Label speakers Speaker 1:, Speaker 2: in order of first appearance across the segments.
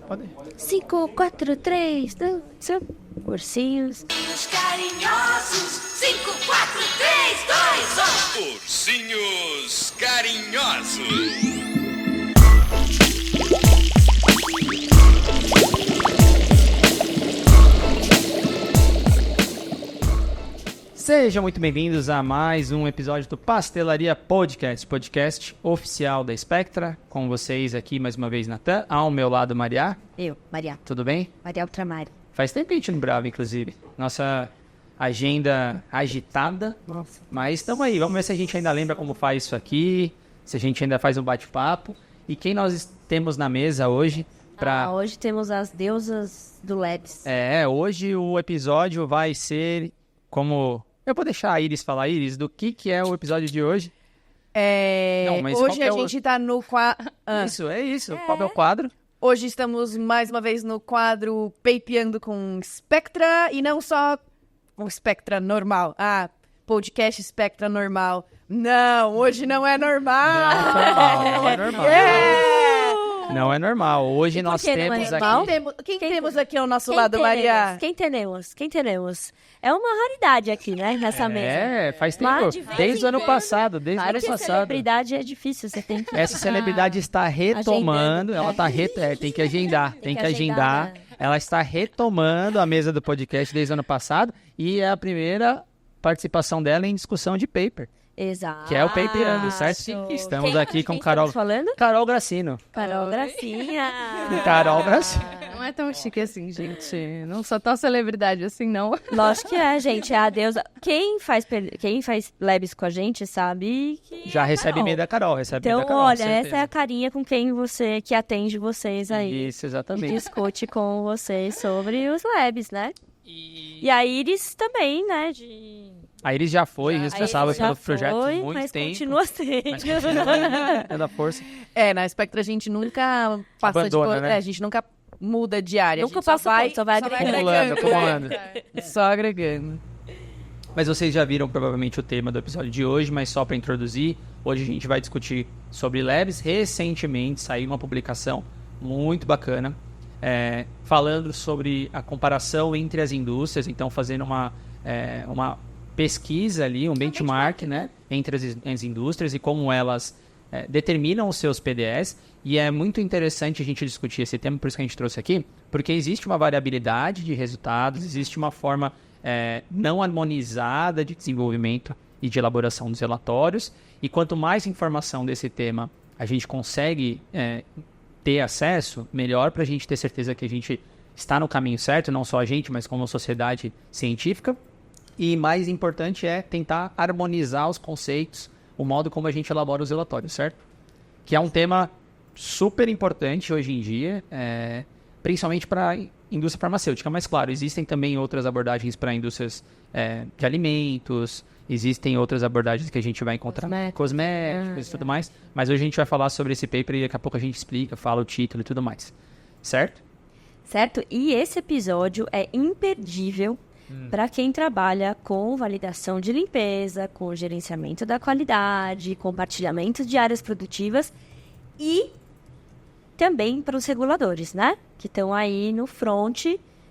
Speaker 1: Pode.
Speaker 2: 5, 4, 3, 2, 1. Ursinhos.
Speaker 3: Ursinhos carinhosos. 5, 4, 3, 2, 1.
Speaker 4: Ursinhos carinhosos.
Speaker 1: Sejam muito bem-vindos a mais um episódio do Pastelaria Podcast, podcast oficial da Spectra. Com vocês aqui mais uma vez, Natan. Ao meu lado, Maria.
Speaker 2: Eu, Maria.
Speaker 1: Tudo bem?
Speaker 2: Maria Ultramar.
Speaker 1: Faz tempo que a gente não grava, inclusive. Nossa agenda agitada.
Speaker 2: Nossa.
Speaker 1: Mas estamos aí. Vamos ver se a gente ainda lembra como faz isso aqui. Se a gente ainda faz um bate-papo. E quem nós temos na mesa hoje para...
Speaker 2: Hoje temos as deusas do Labs.
Speaker 1: Hoje o episódio vai ser como... Eu vou deixar a Iris falar, Iris, do que é o episódio de hoje. Não, mas
Speaker 5: hoje
Speaker 1: qual
Speaker 5: a
Speaker 1: que é
Speaker 5: gente tá no quadro...
Speaker 1: Isso. Qual é o quadro?
Speaker 5: Hoje estamos mais uma vez no quadro Papeando com Spectra, e não só com Spectra normal. Podcast Spectra normal. Não, hoje não é normal.
Speaker 1: Não é normal. Não é normal. Hoje nós temos aqui...
Speaker 5: Quem temos aqui ao nosso lado, Maria?
Speaker 2: Quem teremos? É uma raridade aqui, né, nessa mesa.
Speaker 1: Faz tempo.
Speaker 2: Mas, de vez
Speaker 1: Desde o
Speaker 2: em
Speaker 1: ano
Speaker 2: quando,
Speaker 1: passado.
Speaker 2: Celebridade é difícil, você tem que...
Speaker 1: Essa celebridade está retomando. Ela está tem que agendar. Tem que agendar. Ela está retomando a mesa do podcast desde o ano passado. E é a primeira participação dela em discussão de paper.
Speaker 2: Exato.
Speaker 1: Que é o Papeando, certo? Estamos aqui com Carol.
Speaker 2: Falando?
Speaker 1: Carol Gracino.
Speaker 2: Carol Gracinha.
Speaker 1: Carol Gracino.
Speaker 6: Não é tão chique assim, gente. Não sou tão celebridade assim, não.
Speaker 2: Lógico que é, gente. É a deusa. Quem faz Labs com a gente sabe que...
Speaker 1: Já recebe e-mail da Carol,
Speaker 2: Então,
Speaker 1: da Carol,
Speaker 2: olha,
Speaker 1: certeza.
Speaker 2: essa é a carinha com quem que atende vocês aí.
Speaker 1: Isso, exatamente.
Speaker 2: Discute com vocês sobre os Labs, né? E a Iris também, né?
Speaker 1: A Iris já foi responsável pelo projeto há muito
Speaker 2: mas
Speaker 1: tempo.
Speaker 2: Continua sendo.
Speaker 1: É da força.
Speaker 5: Na Spectra a gente nunca passa
Speaker 1: Abandona, né?
Speaker 5: A gente nunca muda de área.
Speaker 2: Nunca
Speaker 5: a gente
Speaker 2: só vai agregando.
Speaker 1: Acumulando.
Speaker 5: Só agregando.
Speaker 1: Mas vocês já viram provavelmente o tema do episódio de hoje, mas só para introduzir, hoje a gente vai discutir sobre Labs. Recentemente saiu uma publicação muito bacana, falando sobre a comparação entre as indústrias, então fazendo uma pesquisa ali, um benchmark, né, entre as indústrias e como elas determinam os seus PDS. E é muito interessante a gente discutir esse tema, por isso que a gente trouxe aqui, porque existe uma variabilidade de resultados, existe uma forma não harmonizada de desenvolvimento e de elaboração dos relatórios, e quanto mais informação desse tema a gente consegue ter acesso, melhor para a gente ter certeza que a gente está no caminho certo, não só a gente, mas como a sociedade científica. E mais importante é tentar harmonizar os conceitos, o modo como a gente elabora os relatórios, certo? Que é um tema super importante hoje em dia, principalmente para a indústria farmacêutica. Mas, claro, existem também outras abordagens para indústrias de alimentos, existem outras abordagens que a gente vai encontrar, cosméticos e tudo mais. Mas hoje a gente vai falar sobre esse paper e daqui a pouco a gente explica, fala o título e tudo mais. Certo?
Speaker 2: Certo? E esse episódio é imperdível para quem trabalha com validação de limpeza, com gerenciamento da qualidade, compartilhamento de áreas produtivas e também para os reguladores, né? Que estão aí no front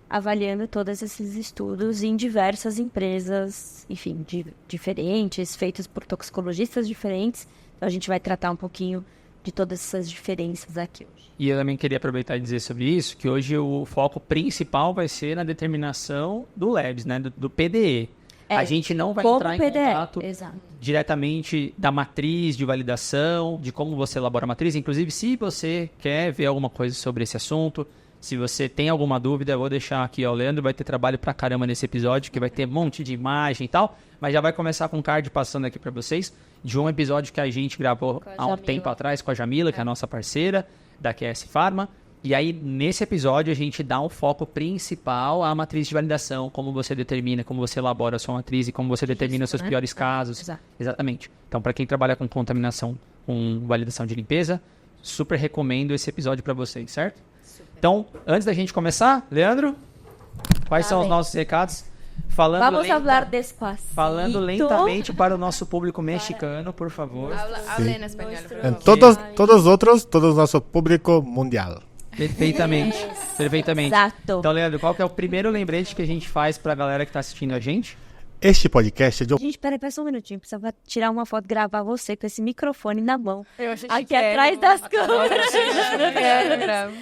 Speaker 2: avaliando todos esses estudos em diversas empresas, enfim, diferentes, feitos por toxicologistas diferentes. Então a gente vai tratar um pouquinho de todas essas diferenças aqui hoje.
Speaker 1: E eu também queria aproveitar e dizer sobre isso, que hoje o foco principal vai ser na determinação do Labs, né, do PDE. A gente não vai entrar em contato diretamente da matriz de validação, de como você elabora a matriz. Inclusive, se você quer ver alguma coisa sobre esse assunto, se você tem alguma dúvida, eu vou deixar aqui, o Leandro vai ter trabalho pra caramba nesse episódio, que vai ter um monte de imagem e tal, mas já vai começar com um card passando aqui pra vocês, de um episódio que a gente gravou há um tempo atrás com a Jamila, que é a nossa parceira da QS Pharma. E aí, nesse episódio, a gente dá um foco principal à matriz de validação, como você determina, como você elabora a sua matriz e como você determina os seus piores casos. Exatamente. Então, para quem trabalha com contaminação, com validação de limpeza, super recomendo esse episódio para vocês, certo? Então, antes da gente começar, Leandro, quais são os nossos recados?
Speaker 2: Vamos falar despacio.
Speaker 1: Falando lentamente para o nosso público mexicano, por favor.
Speaker 6: Habla en español.
Speaker 7: En todos nosotros, todo nosso público mundial.
Speaker 1: Perfeitamente. Perfeitamente.
Speaker 2: Exato.
Speaker 1: Então, Leandro, qual que é o primeiro lembrete que a gente faz pra galera que tá assistindo a gente?
Speaker 7: Este podcast é de...
Speaker 2: Gente, peraí só um minutinho. Precisava tirar uma foto, gravar você com esse microfone na mão.
Speaker 5: Eu achei
Speaker 2: Aqui
Speaker 5: chiquérrimo.
Speaker 2: atrás das câmeras.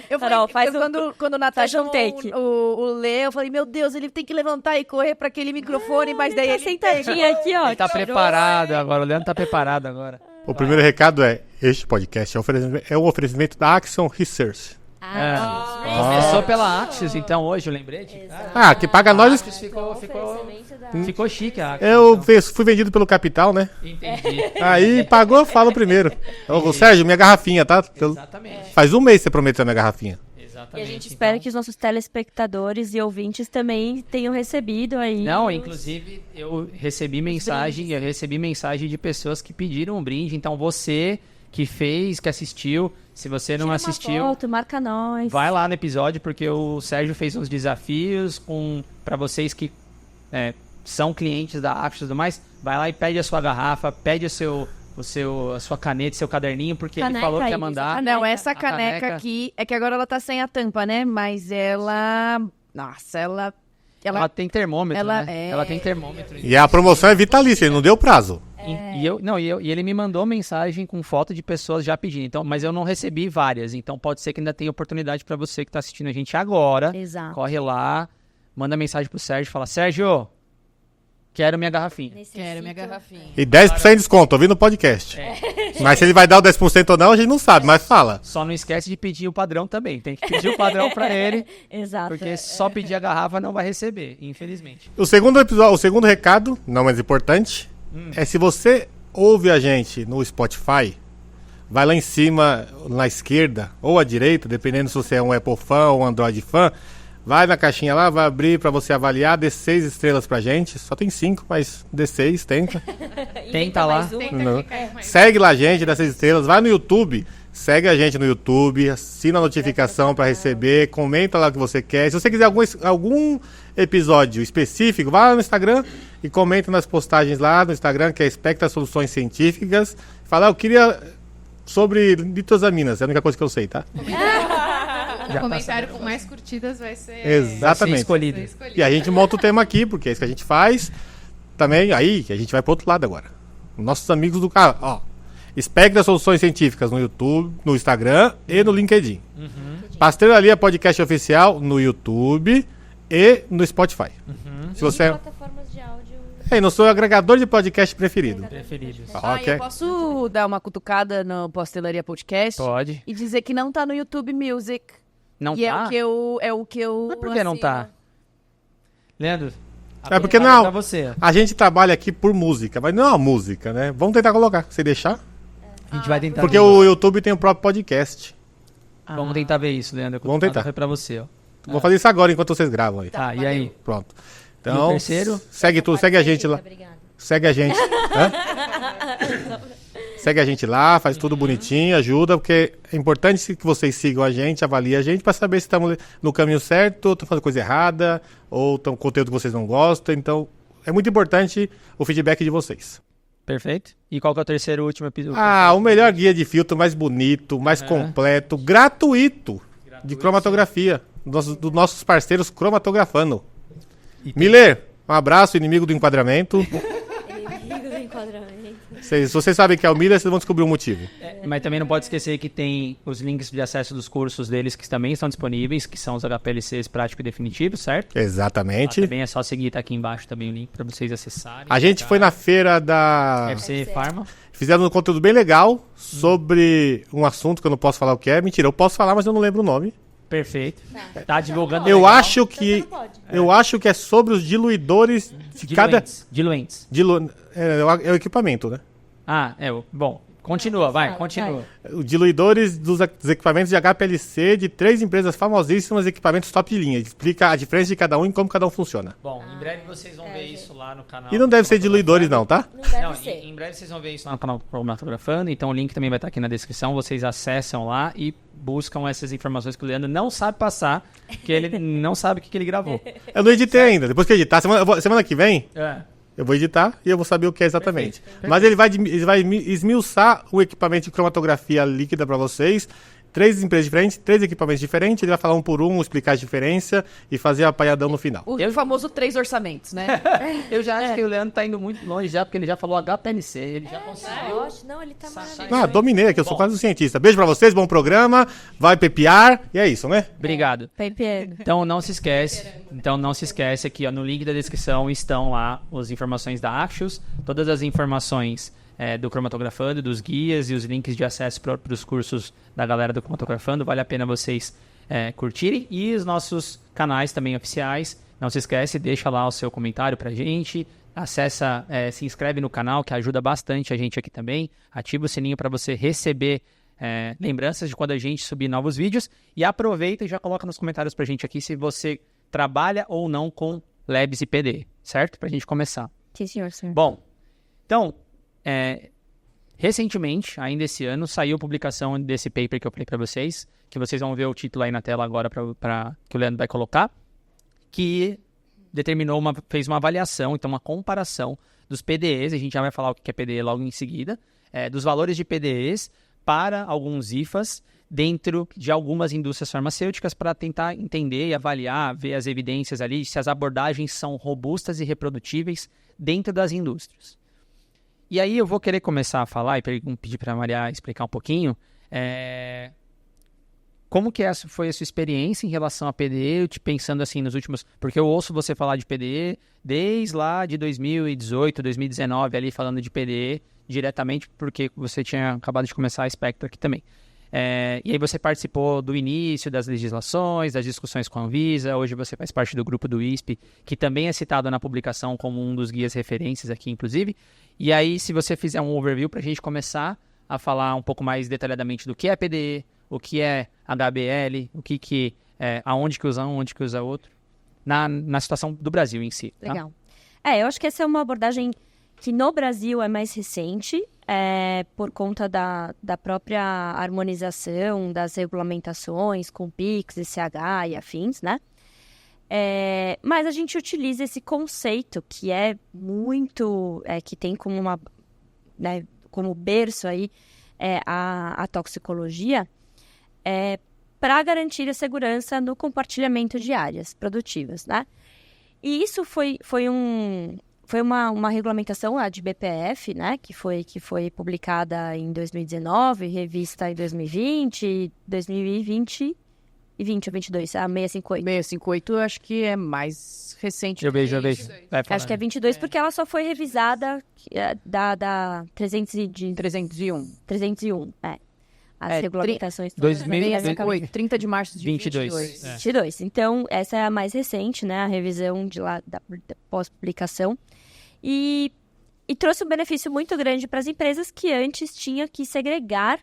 Speaker 5: Eu
Speaker 2: Carol,
Speaker 5: falei,
Speaker 2: faz um-
Speaker 5: quando o Natal
Speaker 2: faz um take.
Speaker 5: o Lê, eu falei, meu Deus, ele tem que levantar e correr pra aquele microfone, mas daí
Speaker 2: Tá
Speaker 5: ele
Speaker 2: sentadinha aqui, ó.
Speaker 1: Ele tá preparado agora, o Leandro tá preparado agora.
Speaker 7: O primeiro recado é: este podcast é um oferecimento da Axion Research.
Speaker 1: Começou pela Axios, então, hoje, o lembrete?
Speaker 7: Ah, que paga nós.
Speaker 1: Axios ficou chique a Axios.
Speaker 7: Eu
Speaker 1: então.
Speaker 7: fui vendido pelo capital, né?
Speaker 1: Entendi.
Speaker 7: Aí pagou, eu falo primeiro. Ô, Sérgio, minha garrafinha, tá?
Speaker 1: Exatamente.
Speaker 7: Faz um mês que você prometeu a minha garrafinha.
Speaker 2: E
Speaker 1: Exatamente.
Speaker 2: a gente espera
Speaker 1: então.
Speaker 2: que os nossos telespectadores e ouvintes também tenham recebido aí.
Speaker 1: Não, inclusive eu recebi mensagem de pessoas que pediram um brinde. Então você que fez, que assistiu, se você não
Speaker 2: Tira uma
Speaker 1: assistiu,
Speaker 2: foto, marca nós.
Speaker 1: vai lá no episódio porque o Sérgio fez uns desafios para vocês que são clientes da Axios e tudo mais. Vai lá e pede a sua garrafa, pede a sua caneta, seu caderninho, porque ele
Speaker 2: Caneca
Speaker 1: falou que
Speaker 2: aí,
Speaker 1: ia mandar.
Speaker 5: Ah, não, essa
Speaker 1: A
Speaker 5: caneca
Speaker 1: caneca.
Speaker 5: aqui, é que agora ela tá sem a tampa, né? Mas ela... Nossa,
Speaker 1: Ela tem termômetro,
Speaker 5: ela
Speaker 1: né?
Speaker 5: é-
Speaker 1: Ela tem termômetro.
Speaker 7: E a promoção é vitalícia, ele não deu prazo.
Speaker 1: E ele me mandou mensagem com foto de pessoas já pedindo. Então, mas eu não recebi várias. Então pode ser que ainda tenha oportunidade para você que tá assistindo a gente agora.
Speaker 2: Exato.
Speaker 1: Corre lá, manda mensagem pro Sérgio, fala: Sérgio, quero minha garrafinha.
Speaker 5: Quero minha garrafinha.
Speaker 7: E 10% de desconto, ouvindo o podcast. Mas se ele vai dar o 10% ou não, a gente não sabe, mas fala.
Speaker 1: Só não esquece de pedir o padrão também. Tem que pedir o padrão para ele,
Speaker 2: Exato.
Speaker 1: porque só pedir a garrafa não vai receber, infelizmente.
Speaker 7: O segundo recado, não menos importante, é se você ouve a gente no Spotify, vai lá em cima, na esquerda ou à direita, dependendo se você é um Apple fã ou um Android fã, vai na caixinha lá, vai abrir pra você avaliar, dê 6 estrelas pra gente. Só tem 5, mas dê 6, tenta.
Speaker 1: Tenta lá.
Speaker 7: Não. Segue lá a gente, dá 6 estrelas. Vai no YouTube, segue a gente no YouTube, assina a notificação pra receber, comenta lá o que você quer. Se você quiser algum episódio específico, vai lá no Instagram e comenta nas postagens lá no Instagram, que é Spectra Soluções Científicas. Fala: eu queria sobre nitrosaminas, é a única coisa que eu sei, tá?
Speaker 6: O comentário com mais curtidas vai ser...
Speaker 7: Exatamente.
Speaker 1: escolhido.
Speaker 6: vai ser escolhido.
Speaker 7: E a gente monta o tema aqui, porque é isso que a gente faz. Também, aí, a gente vai pro outro lado agora. Nossos amigos do canal, ó. Spectra Soluções Científicas no YouTube, no Instagram e no LinkedIn. Pastelaria Podcast Oficial no YouTube e no Spotify. Se você
Speaker 2: plataformas de áudio.
Speaker 7: é no seu agregador de podcast preferido.
Speaker 1: Preferidos.
Speaker 7: Ok.
Speaker 5: Eu posso dar uma cutucada no Pastelaria Podcast?
Speaker 1: Pode.
Speaker 5: E dizer que não tá no YouTube Music.
Speaker 1: Não
Speaker 5: E
Speaker 1: tá?
Speaker 5: é o que eu
Speaker 1: Mas por que não
Speaker 5: assino.
Speaker 1: tá? Leandro.
Speaker 7: É porque
Speaker 1: pergunta
Speaker 7: não.
Speaker 1: Pra você.
Speaker 7: A gente trabalha aqui por música, mas não é uma música, né? Vamos tentar colocar, se deixar.
Speaker 1: A gente vai tentar
Speaker 7: Porque
Speaker 1: ver.
Speaker 7: o YouTube tem o próprio podcast.
Speaker 1: Vamos tentar ver isso, Leandro.
Speaker 7: Vamos tentar.
Speaker 1: Foi pra você, ó.
Speaker 7: Vou fazer isso agora enquanto vocês gravam aí.
Speaker 1: Tá, e aí?
Speaker 7: Pronto.
Speaker 1: E
Speaker 7: Então,
Speaker 1: o terceiro?
Speaker 7: segue a gente lá.
Speaker 2: Obrigada.
Speaker 7: Segue a gente. Hã? Segue a gente lá, faz tudo bonitinho, ajuda, porque é importante que vocês sigam a gente, avaliem a gente, para saber se estamos no caminho certo, ou estamos fazendo coisa errada, ou tem um conteúdo que vocês não gostam. Então, é muito importante o feedback de vocês.
Speaker 1: Perfeito. E qual que é o terceiro e último episódio?
Speaker 7: Ah, o melhor guia de filtro, mais bonito, mais completo, gratuito, de cromatografia, dos nossos parceiros Cromatografando. Miller, um abraço, inimigo do enquadramento.
Speaker 2: Inimigo do enquadramento.
Speaker 7: Se vocês sabem que é o Miller, vocês vão descobrir o motivo.
Speaker 1: Mas também não pode esquecer que tem os links de acesso dos cursos deles que também estão disponíveis, que são os HPLCs prático e definitivo, certo?
Speaker 7: Exatamente.
Speaker 1: Também é só seguir, tá aqui embaixo também o link para vocês acessarem.
Speaker 7: A gente foi na feira da...
Speaker 1: FC Pharma.
Speaker 7: Fizeram um conteúdo bem legal sobre um assunto que eu não posso falar o que é. Mentira, eu posso falar, mas eu não lembro o nome.
Speaker 1: Perfeito. Tá divulgando
Speaker 7: Eu
Speaker 1: legal.
Speaker 7: acho que... Eu acho que é sobre os diluidores de cada...
Speaker 1: Diluentes.
Speaker 7: É o equipamento, né?
Speaker 1: Ah, bom. Continua, vai, continua.
Speaker 7: Os diluidores dos equipamentos de HPLC de 3 empresas famosíssimas, equipamentos top de linha. Explica a diferença de cada um e como cada um funciona.
Speaker 1: Bom, em breve vocês vão ver isso lá no canal.
Speaker 7: E não deve ser diluidores não, tá?
Speaker 2: Não deve
Speaker 1: Não,
Speaker 2: ser.
Speaker 1: em breve vocês vão ver isso lá no canal Cromatografando, então o link também vai estar aqui na descrição, vocês acessam lá e buscam essas informações que o Leandro não sabe passar, que ele não sabe o que ele gravou.
Speaker 7: Eu não editei ainda. Depois que eu editar, semana que vem,
Speaker 1: É.
Speaker 7: eu vou editar e eu vou saber o que é exatamente. Mas ele vai esmiuçar o equipamento de cromatografia líquida para vocês 3 empresas diferentes, 3 equipamentos diferentes, ele vai falar um por um, explicar a diferença e fazer a apanhadão no final.
Speaker 5: O famoso 3 orçamentos, né?
Speaker 1: Eu já acho que o Leandro tá indo muito longe já, porque ele já falou HPLC, ele já conseguiu.
Speaker 2: Não, ele tá maravilhoso.
Speaker 7: Dominei aqui, eu sou quase um cientista. Beijo pra vocês, bom programa, vai pepiar, e é isso, né?
Speaker 1: Obrigado.
Speaker 2: Pepiano.
Speaker 1: Então não se esquece aqui, ó, no link da descrição estão lá as informações da Axios, todas as informações do Cromatografando, dos guias e os links de acesso para os cursos da galera do Cromatografando. Vale a pena vocês curtirem. E os nossos canais também oficiais. Não se esquece, deixa lá o seu comentário pra gente. Acessa, se inscreve no canal, que ajuda bastante a gente aqui também. Ativa o sininho para você receber lembranças de quando a gente subir novos vídeos. E aproveita e já coloca nos comentários pra gente aqui se você trabalha ou não com Labs e PD, certo? Pra gente começar.
Speaker 2: Sim, senhor.
Speaker 1: Bom, então, recentemente, ainda esse ano, saiu a publicação desse paper que eu falei para vocês, que vocês vão ver o título aí na tela agora que o Leandro vai colocar, que fez uma avaliação, então uma comparação dos PDEs, a gente já vai falar o que é PDE logo em seguida, dos valores de PDEs para alguns IFAs dentro de algumas indústrias farmacêuticas para tentar entender e avaliar, ver as evidências ali, se as abordagens são robustas e reprodutíveis dentro das indústrias. E aí eu vou querer começar a falar e pedir para a Maria explicar um pouquinho como que foi a sua experiência em relação a PDE, pensando assim nos últimos... Porque eu ouço você falar de PDE desde lá de 2018, 2019, ali falando de PDE diretamente, porque você tinha acabado de começar a Spectra aqui também. E aí você participou do início das legislações, das discussões com a Anvisa, hoje você faz parte do grupo do ISP, que também é citado na publicação como um dos guias referências aqui, inclusive. E aí, se você fizer um overview para a gente começar a falar um pouco mais detalhadamente do que é PDE, o que é HBL, aonde que usa um, onde que usa outro, na situação do Brasil em si. Tá?
Speaker 2: Legal. Eu acho que essa é uma abordagem que no Brasil é mais recente, por conta da própria harmonização das regulamentações com PIX, ECH e afins, né? Mas a gente utiliza esse conceito que é muito, que tem como como berço aí a toxicologia, para garantir a segurança no compartilhamento de áreas produtivas, né? E isso foi uma regulamentação, a de BPF, né, que foi publicada em 2019, revista em 2020, 2020 e 20 ou 22, a 658.
Speaker 5: 658 eu acho que é mais recente.
Speaker 1: Eu vejo.
Speaker 2: Acho que é 22, porque ela só foi revisada da 301. 301, As regulamentações...
Speaker 5: 658, 30 de março de
Speaker 1: 22.
Speaker 2: 22. Então, essa é a mais recente, né, a revisão da pós-publicação. E trouxe um benefício muito grande para as empresas que antes tinham que segregar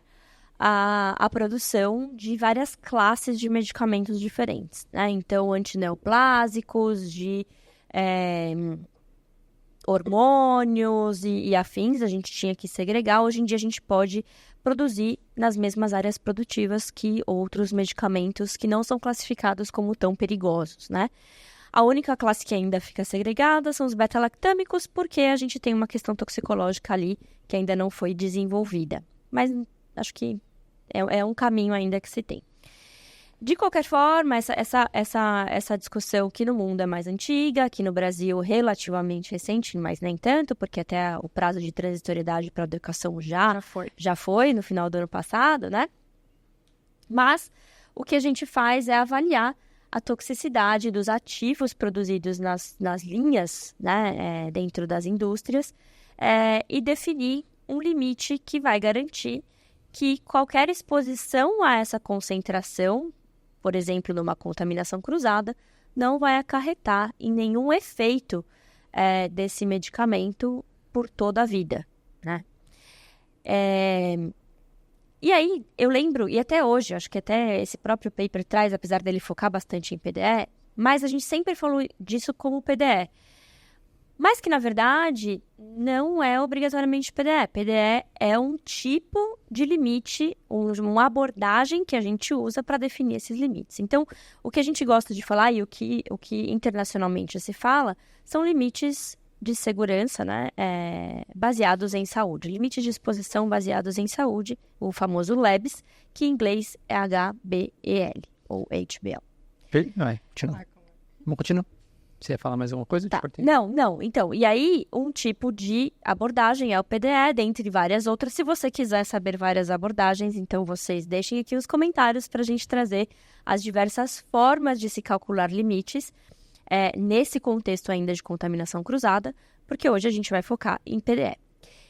Speaker 2: a produção de várias classes de medicamentos diferentes, né? Então, antineoplásicos, de hormônios e afins, a gente tinha que segregar. Hoje em dia, a gente pode produzir nas mesmas áreas produtivas que outros medicamentos que não são classificados como tão perigosos, né? A única classe que ainda fica segregada são os beta-lactâmicos, porque a gente tem uma questão toxicológica ali que ainda não foi desenvolvida. Mas acho que é um caminho ainda que se tem. De qualquer forma, essa discussão que no mundo é mais antiga, aqui no Brasil relativamente recente, mas nem tanto, porque até o prazo de transitoriedade para a educação já foi no final do ano passado, né? Mas o que a gente faz é avaliar a toxicidade dos ativos produzidos nas linhas, né, dentro das indústrias, e definir um limite que vai garantir que qualquer exposição a essa concentração, por exemplo, numa contaminação cruzada, não vai acarretar em nenhum efeito desse medicamento por toda a vida, né? E aí, eu lembro, e até hoje, acho que até esse próprio paper traz, apesar dele focar bastante em PDE, mas a gente sempre falou disso como PDE. Mas que, na verdade, não é obrigatoriamente PDE. PDE é um tipo de limite, uma abordagem que a gente usa para definir esses limites. Então, o que a gente gosta de falar e o que internacionalmente se fala são limites de segurança, né, baseados em saúde. Limites de exposição baseados em saúde, o famoso LEBS, que em inglês é HBEL, ou HBL.
Speaker 1: Vai, continua. Vamos continuar. Você ia falar mais alguma coisa? Eu te
Speaker 2: Tá.
Speaker 1: cortei.
Speaker 2: Não. Então, e aí, um tipo de abordagem é o PDE, dentre várias outras. Se você quiser saber várias abordagens, então vocês deixem aqui os comentários para a gente trazer as diversas formas de se calcular limites nesse contexto ainda de contaminação cruzada, porque hoje a gente vai focar em PDE.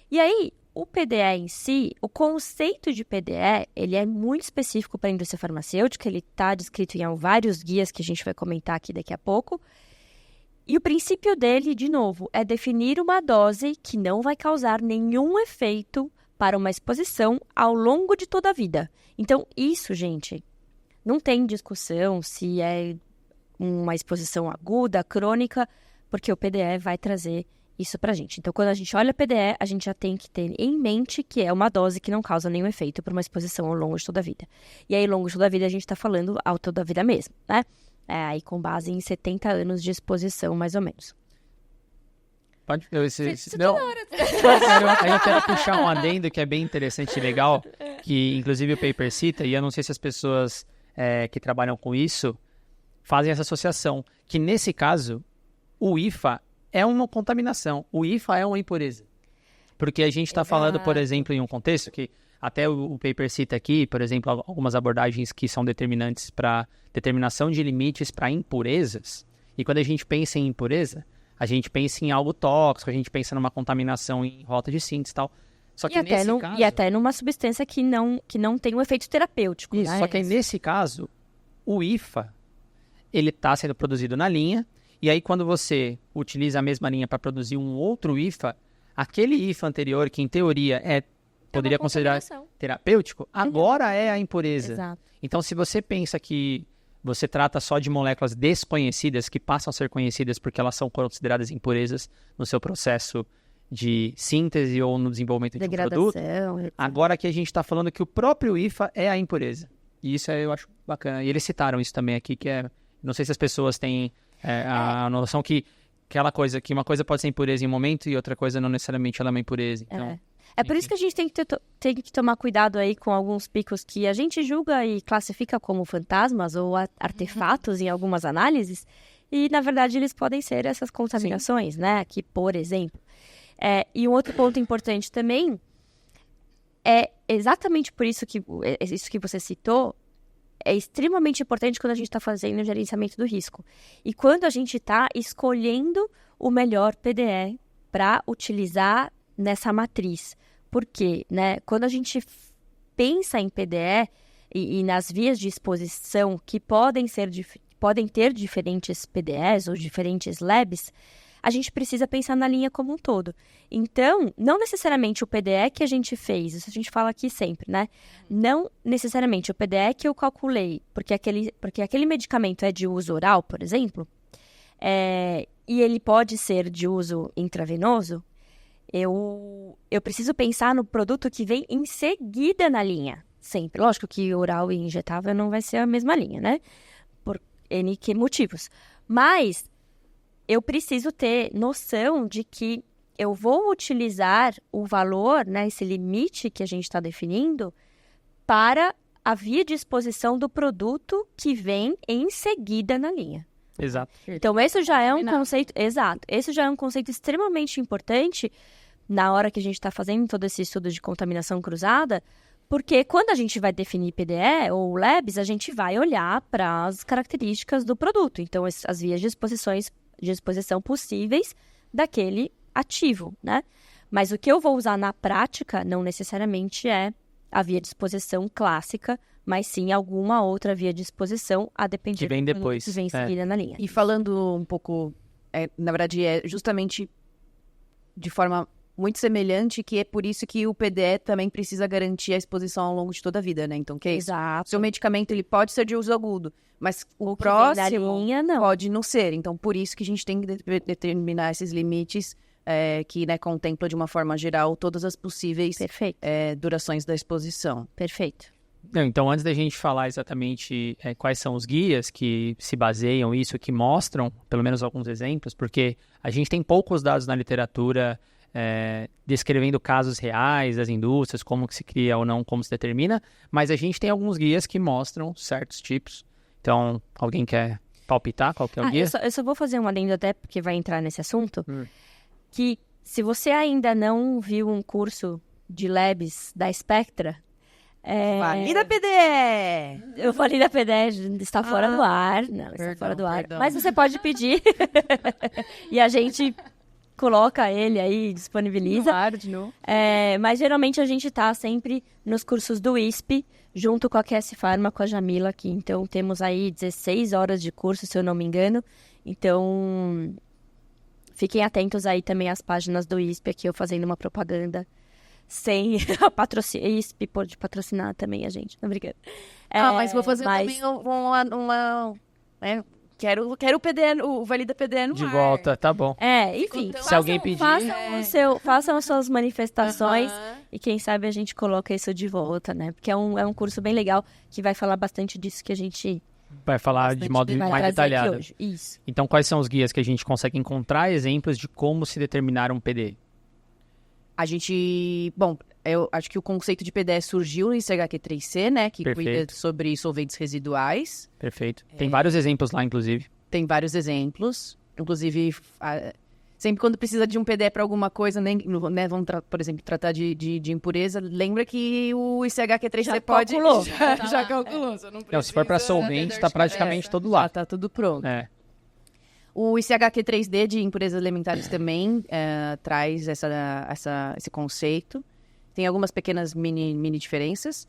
Speaker 2: E aí, o PDE em si, o conceito de PDE, ele é muito específico para a indústria farmacêutica, ele está descrito em vários guias que a gente vai comentar aqui daqui a pouco. E o princípio dele, de novo, é definir uma dose que não vai causar nenhum efeito para uma exposição ao longo de toda a vida. Então, isso, gente, não tem discussão se é uma exposição aguda, crônica, porque o PDE vai trazer isso pra gente. Então, quando a gente olha PDE, a gente já tem que ter em mente que é uma dose que não causa nenhum efeito para uma exposição ao longo de toda a vida. E aí, ao longo de toda a vida, a gente está falando ao toda a vida mesmo, né? Aí com base em 70 anos de exposição, mais ou menos.
Speaker 1: Pode? Não. Aí eu quero puxar um adendo que é bem interessante e legal, que inclusive o paper cita, e eu não sei se as pessoas que trabalham com isso fazem essa associação, que nesse caso, o IFA é uma contaminação, o IFA é uma impureza. Porque a gente está falando, por exemplo, em um contexto que até o paper cita aqui, por exemplo, algumas abordagens que são determinantes para determinação de limites para impurezas. E quando a gente pensa em impureza, a gente pensa em algo tóxico, a gente pensa numa contaminação em rota de síntese e tal. Só que nesse caso...
Speaker 2: E até numa substância que não tem um efeito terapêutico.
Speaker 1: Isso,
Speaker 2: né?
Speaker 1: só que aí, nesse caso, o IFA, ele está sendo produzido na linha, e aí quando você utiliza a mesma linha para produzir um outro IFA, aquele IFA anterior, que em teoria poderia considerar terapêutico, agora é a impureza.
Speaker 2: Exato.
Speaker 1: Então, se você pensa que você trata só de moléculas desconhecidas, que passam a ser conhecidas porque elas são consideradas impurezas no seu processo de síntese ou no desenvolvimento de um produto, agora aqui a gente está falando que o próprio IFA é a impureza. E isso eu acho bacana. E eles citaram isso também aqui, que não sei se as pessoas têm a noção que aquela coisa, que uma coisa pode ser impureza em um momento e outra coisa não necessariamente ela é uma impureza. Então...
Speaker 2: É por isso que a gente tem que tomar cuidado aí com alguns picos que a gente julga e classifica como fantasmas ou artefatos em algumas análises, e na verdade eles podem ser essas contaminações, né? Aqui, por exemplo. E um outro ponto importante também é exatamente por isso que você citou, é extremamente importante quando a gente está fazendo o gerenciamento do risco. E quando a gente está escolhendo o melhor PDE para utilizar nessa matriz. Porque, né, quando a gente pensa em PDE e nas vias de exposição que podem ter diferentes PDEs ou diferentes LEBs, a gente precisa pensar na linha como um todo. Então, não necessariamente o PDE que a gente fez, isso a gente fala aqui sempre, né? Não necessariamente o PDE que eu calculei, porque aquele medicamento é de uso oral, por exemplo, e ele pode ser de uso intravenoso, eu preciso pensar no produto que vem em seguida na linha, sempre. Lógico que oral e injetável não vai ser a mesma linha, né? Por N motivos. Mas eu preciso ter noção de que eu vou utilizar o valor, né, esse limite que a gente está definindo, para a via de exposição do produto que vem em seguida na linha.
Speaker 1: Exato.
Speaker 2: Então, esse já é um conceito... Exato. Esse já é um conceito extremamente importante na hora que a gente está fazendo todo esse estudo de contaminação cruzada, porque quando a gente vai definir PDE ou LEBs, a gente vai olhar para as características do produto. Então, as vias de exposição possíveis daquele ativo, né? Mas o que eu vou usar na prática não necessariamente é a via de exposição clássica, mas sim alguma outra via de exposição a depender
Speaker 1: que vem depois,
Speaker 2: que vem em seguida na linha.
Speaker 5: E falando um pouco, na verdade, é justamente de forma muito semelhante, que é por isso que o PDE também precisa garantir a exposição ao longo de toda a vida, né? Então, que é isso?
Speaker 2: Exato.
Speaker 5: Seu medicamento, ele pode ser de uso agudo, mas o
Speaker 2: que vem da
Speaker 5: próximo
Speaker 2: linha, não.
Speaker 5: pode não ser. Então, por isso que a gente tem que determinar esses limites que, né, contempla de uma forma geral todas as possíveis
Speaker 2: Perfeito.
Speaker 5: durações da exposição.
Speaker 2: Perfeito.
Speaker 1: Não, então, antes da gente falar exatamente quais são os guias que se baseiam isso, que mostram, pelo menos alguns exemplos, porque a gente tem poucos dados na literatura descrevendo casos reais das indústrias, como que se cria ou não, como se determina, mas a gente tem alguns guias que mostram certos tipos. Então, alguém quer palpitar qual que é o guia?
Speaker 2: Eu só vou fazer um adendo até, porque vai entrar nesse assunto, que se você ainda não viu um curso de Labs da Spectra,
Speaker 5: Valida PDE!
Speaker 2: eu falei da PDE, está fora do ar. Não, está fora do ar.
Speaker 5: perdão.
Speaker 2: Mas você pode pedir. E a gente coloca ele aí, disponibiliza.
Speaker 6: Claro, de novo.
Speaker 2: Mas geralmente a gente tá sempre nos cursos do ISP, junto com a QS Pharma, com a Jamila aqui. Então temos aí 16 horas de curso, se eu não me engano. Então fiquem atentos aí também às páginas do ISP, aqui eu fazendo uma propaganda. Sem a ISP pode patrocinar também a gente, não brincando.
Speaker 5: Mas vou fazer também uma quero o PDE, o Valida PDE no
Speaker 1: De
Speaker 5: ar.
Speaker 1: volta, tá bom.
Speaker 2: Enfim,
Speaker 1: Se alguém pedir...
Speaker 2: façam as suas manifestações e quem sabe a gente coloca isso de volta, né? Porque é um curso bem legal que vai falar bastante disso que a gente
Speaker 1: Vai falar de modo
Speaker 2: vai
Speaker 1: mais
Speaker 2: trazer aqui
Speaker 1: detalhado.
Speaker 2: hoje. Isso.
Speaker 1: Então, quais são os guias que a gente consegue encontrar exemplos de como se determinar um PDE?
Speaker 5: A gente... Bom, eu acho que o conceito de PDE surgiu no ICHQ3C, né? Que cuida
Speaker 1: Perfeito.
Speaker 5: sobre solventes residuais.
Speaker 1: Perfeito. Tem vários exemplos lá, inclusive.
Speaker 5: Tem vários exemplos. Inclusive, sempre quando precisa de um PDE para alguma coisa, né, vamos, por exemplo, tratar de impureza, lembra que o ICHQ3C
Speaker 2: Já
Speaker 5: pode...
Speaker 2: calculou.
Speaker 5: Já calculou. Você
Speaker 1: Não, se for para solvente, está praticamente todo
Speaker 5: Já
Speaker 1: lá.
Speaker 5: tá tudo pronto.
Speaker 1: O
Speaker 5: O ICHQ3D de impurezas alimentares também traz esse conceito. Tem algumas pequenas mini diferenças.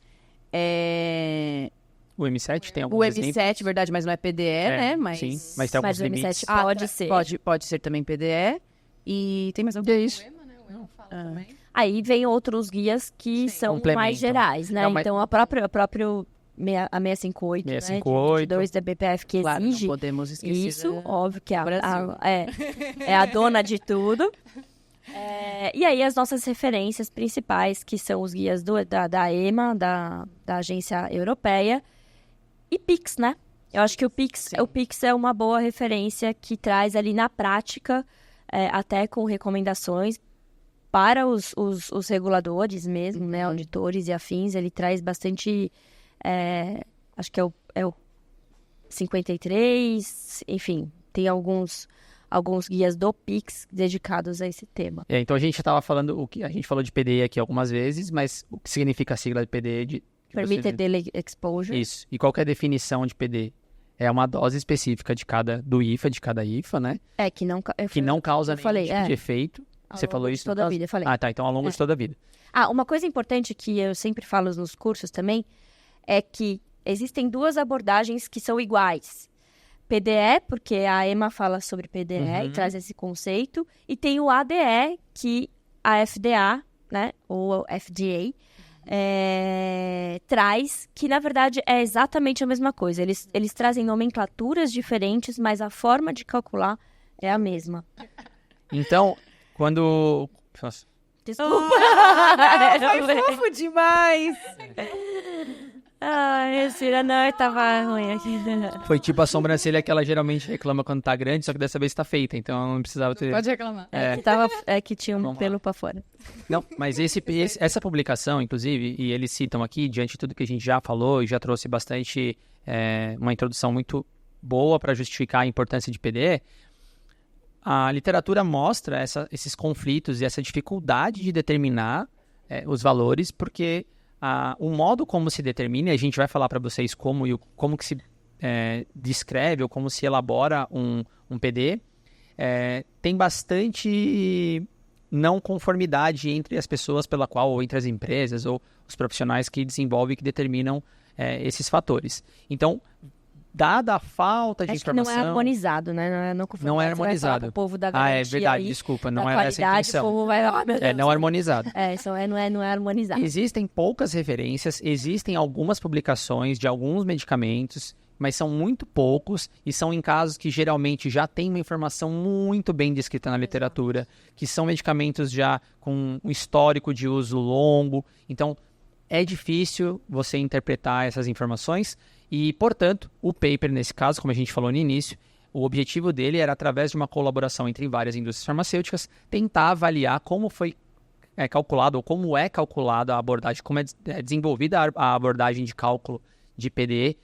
Speaker 1: O M7 tem alguns
Speaker 5: O
Speaker 1: exemplos.
Speaker 5: M7, verdade, mas não é PDE, né? Mas...
Speaker 1: Sim, mas tem alguns
Speaker 2: Mas o
Speaker 1: limites.
Speaker 2: M7 pode ser.
Speaker 5: Pode ser também PDE. E tem mais algum?
Speaker 1: É isso.
Speaker 2: Aí vem outros guias que são
Speaker 1: Complementam.
Speaker 2: mais gerais, né?
Speaker 1: Não, mas-
Speaker 2: Então, a próprio a 658,
Speaker 1: 658.
Speaker 2: né? De 22 da BPF que
Speaker 5: Claro,
Speaker 2: exige
Speaker 5: não podemos esquecer.
Speaker 2: isso, óbvio que
Speaker 5: Brasil.
Speaker 2: é a dona de tudo. E aí as nossas referências principais, que são os guias da EMA, da agência europeia, e PIX, né? Eu acho que o PIX é uma boa referência que traz ali na prática, até com recomendações para os reguladores mesmo, né? Auditores e afins, ele traz bastante, acho que é o 53, enfim, tem alguns guias do PIX dedicados a esse tema.
Speaker 1: Então a gente estava falando, a gente falou de PDE aqui algumas vezes, mas o que significa a sigla de PDE? Que
Speaker 2: Permitted Daily Exposure.
Speaker 1: Isso. E qual que é a definição de PDE? É uma dose específica de cada IFA, né?
Speaker 2: Que não,
Speaker 1: Que não causa
Speaker 2: eu
Speaker 1: nenhum
Speaker 2: falei,
Speaker 1: tipo de efeito. Você falou
Speaker 2: de
Speaker 1: isso?
Speaker 2: toda a vida, eu falei.
Speaker 1: Ah, tá. Então ao longo de toda a vida.
Speaker 2: Uma coisa importante que eu sempre falo nos cursos também é que existem duas abordagens que são iguais. PDE, porque a EMA fala sobre PDE e traz esse conceito, e tem o ADE, que a FDA, né, ou FDA, traz, que na verdade é exatamente a mesma coisa. Eles trazem nomenclaturas diferentes, mas a forma de calcular é a mesma.
Speaker 1: Então, quando... Nossa.
Speaker 2: Desculpa!
Speaker 5: Foi fofo demais!
Speaker 2: Ai, Cira, não, tava ruim aqui.
Speaker 1: Foi tipo a sobrancelha que ela geralmente reclama quando tá grande, só que dessa vez tá feita, então ela não precisava ter...
Speaker 6: Pode reclamar.
Speaker 2: Que tinha um
Speaker 1: Vamos lá.
Speaker 2: pelo pra fora.
Speaker 1: Não, mas essa publicação, inclusive, e eles citam aqui, diante de tudo que a gente já falou e já trouxe bastante, uma introdução muito boa para justificar a importância de PDE, a literatura mostra esses conflitos e essa dificuldade de determinar os valores, porque o modo como se determina, e a gente vai falar para vocês como que se descreve ou como se elabora um PDE, tem bastante não conformidade entre as pessoas ou entre as empresas ou os profissionais que desenvolvem e que determinam esses fatores. Então, dada a falta de
Speaker 2: Acho que
Speaker 1: informação...
Speaker 2: não é harmonizado, né?
Speaker 1: Não é harmonizado.
Speaker 2: O povo da garantia
Speaker 1: é verdade,
Speaker 2: aí,
Speaker 1: desculpa,
Speaker 2: da
Speaker 1: não era essa a
Speaker 2: qualidade,
Speaker 1: intenção.
Speaker 2: o povo vai... Oh, meu Deus.
Speaker 1: Não harmonizado.
Speaker 2: Isso não é harmonizado.
Speaker 1: Existem poucas referências, existem algumas publicações de alguns medicamentos, mas são muito poucos e são em casos que geralmente já tem uma informação muito bem descrita na literatura, que são medicamentos já com um histórico de uso longo. Então, é difícil você interpretar essas informações e, portanto, o paper, nesse caso, como a gente falou no início, o objetivo dele era, através de uma colaboração entre várias indústrias farmacêuticas, tentar avaliar como foi calculado ou como é calculada a abordagem, como é desenvolvida a abordagem de cálculo de PDE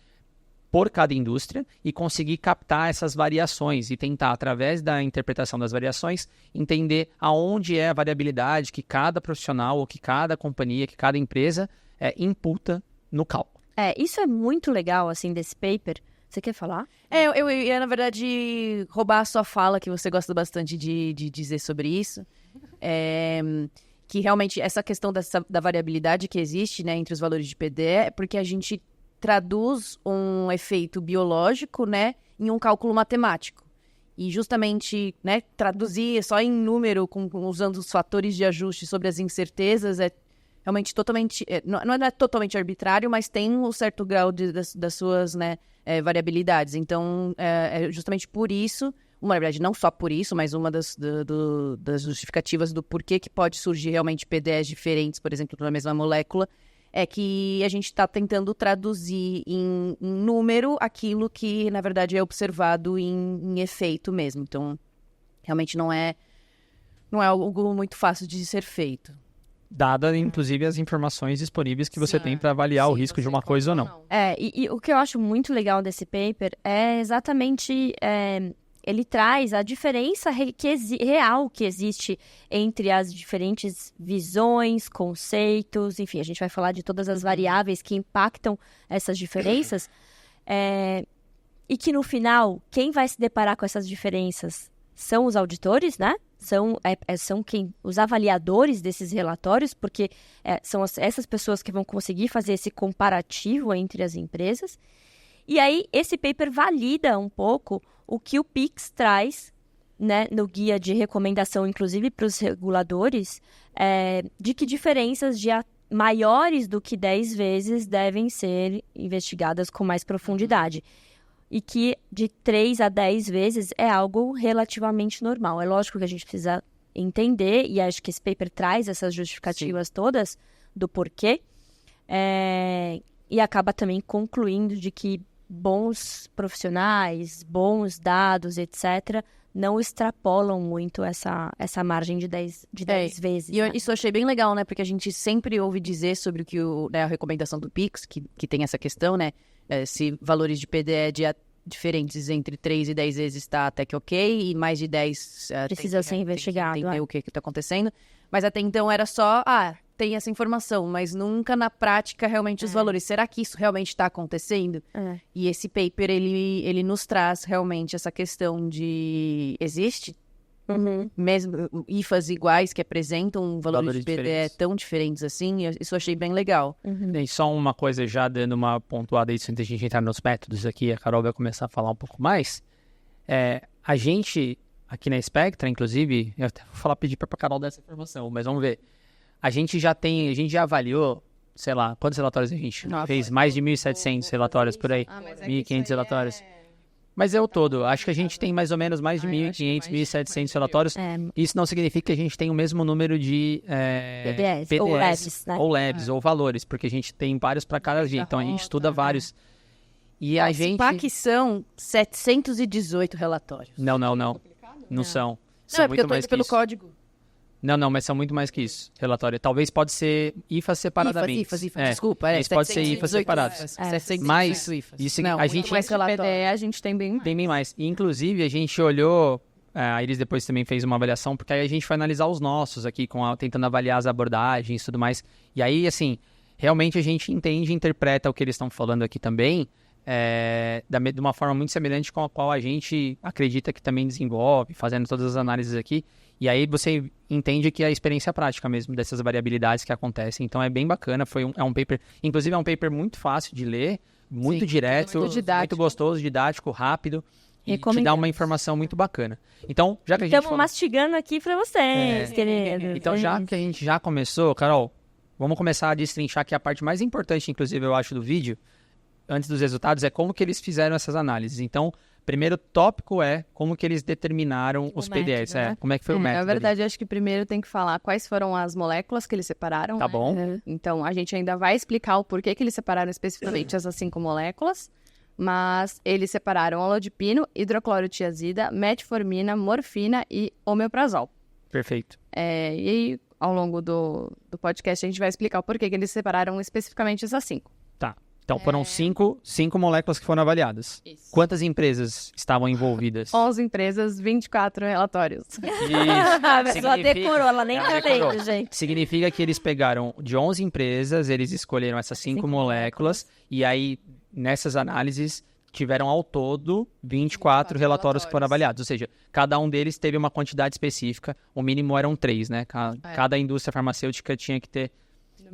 Speaker 1: por cada indústria e conseguir captar essas variações e tentar, através da interpretação das variações, entender aonde é a variabilidade que cada profissional ou que cada companhia, que cada empresa imputa no cálculo.
Speaker 2: Isso é muito legal, assim, desse paper. Você quer falar?
Speaker 5: Eu ia, na verdade, roubar a sua fala, que você gosta bastante de dizer sobre isso. Que realmente essa questão da variabilidade que existe, né, entre os valores de PDE é porque a gente traduz um efeito biológico, né, em um cálculo matemático. E justamente, né, traduzir só em número, usando os fatores de ajuste sobre as incertezas, é realmente totalmente... não é totalmente arbitrário, mas tem um certo grau das suas, né, variabilidades. Então, é justamente por isso, na verdade, não só por isso, mas uma das justificativas do porquê que pode surgir realmente PDEs diferentes, por exemplo, na mesma molécula, é que a gente está tentando traduzir em número aquilo que, na verdade, é observado em efeito mesmo. Então, realmente não é algo muito fácil de ser feito.
Speaker 1: Dada, inclusive, as informações disponíveis que você tem para avaliar o risco de uma coisa ou não.
Speaker 2: E o que eu acho muito legal desse paper é exatamente... ele traz a diferença real que existe entre as diferentes visões, conceitos, enfim, a gente vai falar de todas as variáveis que impactam essas diferenças, e que no final, quem vai se deparar com essas diferenças são os auditores, né? São os avaliadores desses relatórios, porque são essas pessoas que vão conseguir fazer esse comparativo entre as empresas. E aí, esse paper valida um pouco o que o PICS traz, né, no guia de recomendação, inclusive para os reguladores, de que diferenças maiores do que 10 vezes devem ser investigadas com mais profundidade. E que de 3 a 10 vezes é algo relativamente normal. É lógico que a gente precisa entender, e acho que esse paper traz essas justificativas todas do porquê, e acaba também concluindo de que bons profissionais, bons dados, etc., não extrapolam muito essa margem de 10 vezes.
Speaker 5: E isso eu achei bem legal, né? Porque a gente sempre ouve dizer sobre o que a recomendação do PICS, que tem essa questão, né? Se valores de PDE diferentes entre 3 e 10 vezes está até que ok, e mais de 10
Speaker 2: precisa ser investigado.
Speaker 5: Tem que entender o que está acontecendo. Mas até então era só, tem essa informação, mas nunca na prática realmente os valores. Será que isso realmente está acontecendo? E esse paper, ele nos traz realmente essa questão de... Existe? Mesmo IFAs iguais que apresentam valores de PDE tão diferentes assim, isso eu achei bem legal.
Speaker 1: E só uma coisa, já dando uma pontuada isso antes de a gente entrar nos métodos aqui, a Carol vai começar a falar um pouco mais. A gente, aqui na Spectra, inclusive, eu até vou pedir para a Carol dar essa informação, mas vamos ver. A gente já avaliou, sei lá, quantos relatórios a gente fez? Mais de 1.700 relatórios por aí, 1.500 relatórios. Mas é o todo. Acho que a gente tem mais ou menos mais de 1.500, 1.700 relatórios. Isso não significa que a gente tem o mesmo número de
Speaker 2: PDEs, ou labs, né?
Speaker 1: Ou labs, ou valores, porque a gente tem vários para cada dia. Então a gente estuda vários. E a gente...
Speaker 5: que são 718 relatórios.
Speaker 1: Não são.
Speaker 5: Não, é porque eu tô indo pelo código.
Speaker 1: Não, mas são muito mais que isso, relatório. Talvez pode ser IFAs separadamente.
Speaker 5: IFAs, desculpa.
Speaker 1: Mas pode ser IFAs separados. Mas isso,
Speaker 5: não,
Speaker 1: a gente...
Speaker 6: mais PDE, a gente tem bem mais.
Speaker 1: Tem bem mais. E, inclusive, a gente olhou... A Iris depois também fez uma avaliação, porque aí a gente foi analisar os nossos aqui, tentando avaliar as abordagens e tudo mais. E aí, assim, realmente a gente entende e interpreta o que eles estão falando aqui também, de uma forma muito semelhante com a qual a gente acredita que também desenvolve, fazendo todas as análises aqui. E aí você entende que é a experiência prática mesmo dessas variabilidades que acontecem. Então é bem bacana, é um paper, inclusive é um paper muito fácil de ler, muito direto, muito gostoso, didático, rápido. E te dá uma informação muito bacana. Então, já que a gente
Speaker 2: estamos mastigando aqui para vocês, queridos.
Speaker 1: Então, já que a gente já começou, Carol, vamos começar a destrinchar que a parte mais importante, inclusive, eu acho, do vídeo, antes dos resultados, é como que eles fizeram essas análises. Então, primeiro tópico é como que eles determinaram os
Speaker 2: método,
Speaker 1: PDEs.
Speaker 2: né?
Speaker 1: Como é que foi o método?
Speaker 6: Na verdade, acho que primeiro tem que falar quais foram as moléculas que eles separaram.
Speaker 1: Tá
Speaker 6: né?
Speaker 1: bom.
Speaker 6: Então, a gente ainda vai explicar o porquê que eles separaram especificamente essas 5 moléculas, mas eles separaram olodipino, hidroclorotiazida, metformina, morfina e omeprazol.
Speaker 1: Perfeito.
Speaker 6: E aí, ao longo do podcast, a gente vai explicar o porquê que eles separaram especificamente essas 5.
Speaker 1: Tá. Então foram cinco moléculas que foram avaliadas.
Speaker 6: Isso.
Speaker 1: Quantas empresas estavam envolvidas?
Speaker 6: 11 empresas, 24 relatórios.
Speaker 2: A pessoa
Speaker 1: Significa-
Speaker 2: decorou, ela nem
Speaker 1: Ela
Speaker 2: tá
Speaker 1: decorou.
Speaker 2: lendo, gente.
Speaker 1: Significa que eles pegaram de 11 empresas, eles escolheram essas 5 moléculas, e aí, nessas análises, tiveram ao todo 24 relatórios que foram avaliados. Ou seja, cada um deles teve uma quantidade específica, o mínimo eram 3, né? Cada indústria farmacêutica tinha que ter...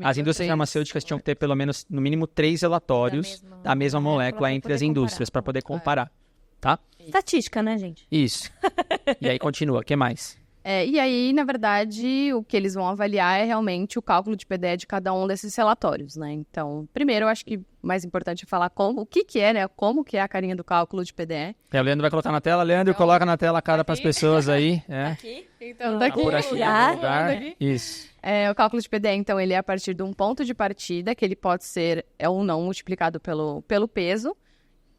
Speaker 1: As indústrias farmacêuticas tinham que ter pelo menos, no mínimo, 3 relatórios da mesma molécula entre as indústrias, para poder comparar, tá?
Speaker 2: Estatística, né, gente?
Speaker 1: Isso. E aí continua, o que mais?
Speaker 6: E aí, na verdade, o que eles vão avaliar é realmente o cálculo de PDE de cada um desses relatórios, né? Então, primeiro, eu acho que o mais importante é falar o que é, né? Como que é a carinha do cálculo de PDE.
Speaker 1: O Leandro vai colocar na tela. Leandro, coloca na tela a cara para as pessoas aí.
Speaker 6: Então,
Speaker 2: Tá
Speaker 6: daqui,
Speaker 1: Por aqui, em algum lugar. Isso.
Speaker 6: o cálculo de PDE, então, ele é a partir de um ponto de partida, que ele pode ser ou não multiplicado pelo peso,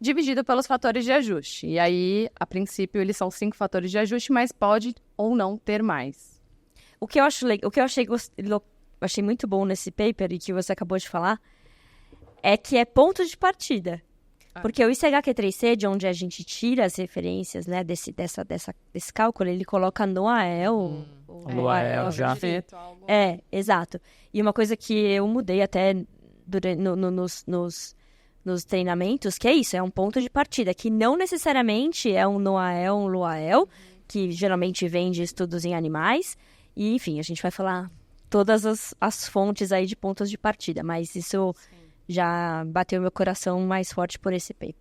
Speaker 6: dividido pelos fatores de ajuste. E aí, a princípio, eles são 5 fatores de ajuste, mas pode ou não ter mais.
Speaker 2: O que eu achei muito bom nesse paper e que você acabou de falar é que é ponto de partida. Porque o ICHQ3C, de onde a gente tira as referências, né, desse cálculo, ele coloca NOAEL.
Speaker 1: NOAEL já.
Speaker 2: Exato. E uma coisa que eu mudei até nos treinamentos, que é isso, é um ponto de partida, que não necessariamente é um NOAEL, um LOAEL, que geralmente vem de estudos em animais. E, enfim, a gente vai falar todas as fontes aí de pontos de partida, mas isso... Já bateu meu coração mais forte por esse paper.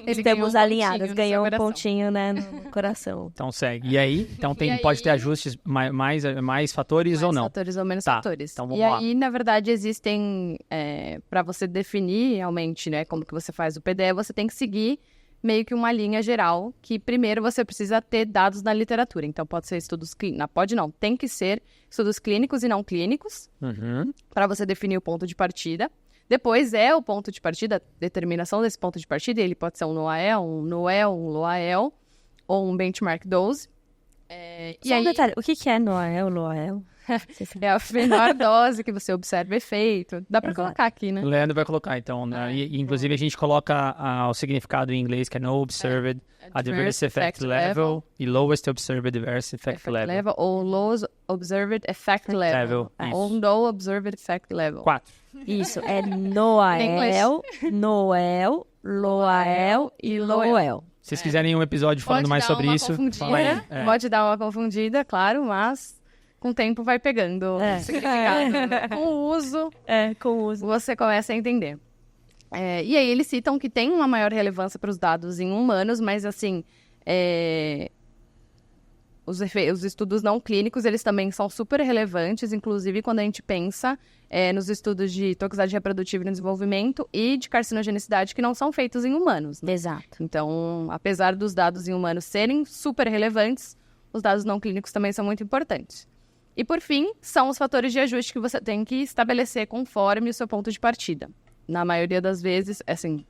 Speaker 2: Estamos alinhadas, ganhou um pontinho, né, no coração.
Speaker 1: Então segue. E aí? Então pode ter ajustes, mais fatores ou não?
Speaker 6: Fatores ou menos
Speaker 1: Tá,
Speaker 6: fatores.
Speaker 1: então vamos
Speaker 6: e
Speaker 1: lá.
Speaker 6: aí, na verdade, existem... para você definir realmente, né, como que você faz o PDE, você tem que seguir meio que uma linha geral, que primeiro você precisa ter dados na literatura. Então, pode ser estudos clínicos. Pode não, tem que ser estudos clínicos e não clínicos, para você definir o ponto de partida. Depois o ponto de partida, determinação desse ponto de partida, ele pode ser um NOAEL, um NOEL, um LOAEL, ou um benchmark dose.
Speaker 2: Só um detalhe, o que é NOAEL, LOAEL?
Speaker 6: É a menor dose que você observa efeito. Dá pra colocar aqui, né?
Speaker 1: O Leandro vai colocar, então. Né? E, inclusive, a gente coloca o significado em inglês, que é No Observed Adverse Effect Level e Lowest Observed Adverse Effect Level.
Speaker 6: Ou Low Observed Effect Level.
Speaker 1: Isso.
Speaker 6: Ou No Observed Effect Level.
Speaker 1: 4.
Speaker 2: Isso, é NOAEL, NOEL, LOAEL e LOEL.
Speaker 1: Se vocês quiserem um episódio falando mais sobre isso, fala aí.
Speaker 6: Pode dar uma confundida, claro, mas com o tempo vai pegando o significado. Com o uso,
Speaker 2: Com o uso.
Speaker 6: você começa a entender. E aí eles citam que tem uma maior relevância para os dados em humanos, mas assim, os estudos não clínicos, eles também são super relevantes, inclusive quando a gente pensa nos estudos de toxicidade reprodutiva e desenvolvimento e de carcinogenicidade que não são feitos em humanos. Né?
Speaker 2: Exato.
Speaker 6: Então, apesar dos dados em humanos serem super relevantes, os dados não clínicos também são muito importantes. E, por fim, são os fatores de ajuste que você tem que estabelecer conforme o seu ponto de partida. Na maioria das vezes, assim,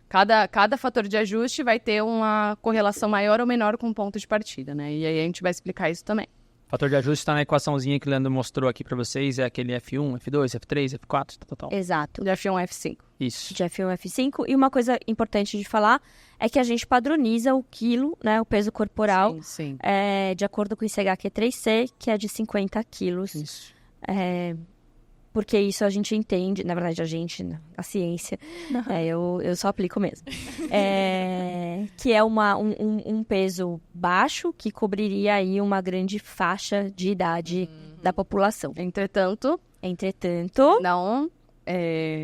Speaker 6: cada fator de ajuste vai ter uma correlação maior ou menor com o ponto de partida, né? E aí a gente vai explicar isso também.
Speaker 1: Fator de ajuste está na equaçãozinha que o Leandro mostrou aqui para vocês, é aquele F1, F2, F3, F4, tal.
Speaker 2: Exato.
Speaker 6: De F1 F5.
Speaker 1: Isso.
Speaker 2: De F1 F5. E uma coisa importante de falar é que a gente padroniza o quilo, né, o peso corporal,
Speaker 6: Sim.
Speaker 2: de acordo com o ICHQ3C, que é de 50 quilos.
Speaker 1: Isso.
Speaker 2: Porque isso a gente entende, na verdade a ciência, eu só aplico mesmo. Que é um peso baixo que cobriria aí uma grande faixa de idade da população.
Speaker 6: Entretanto,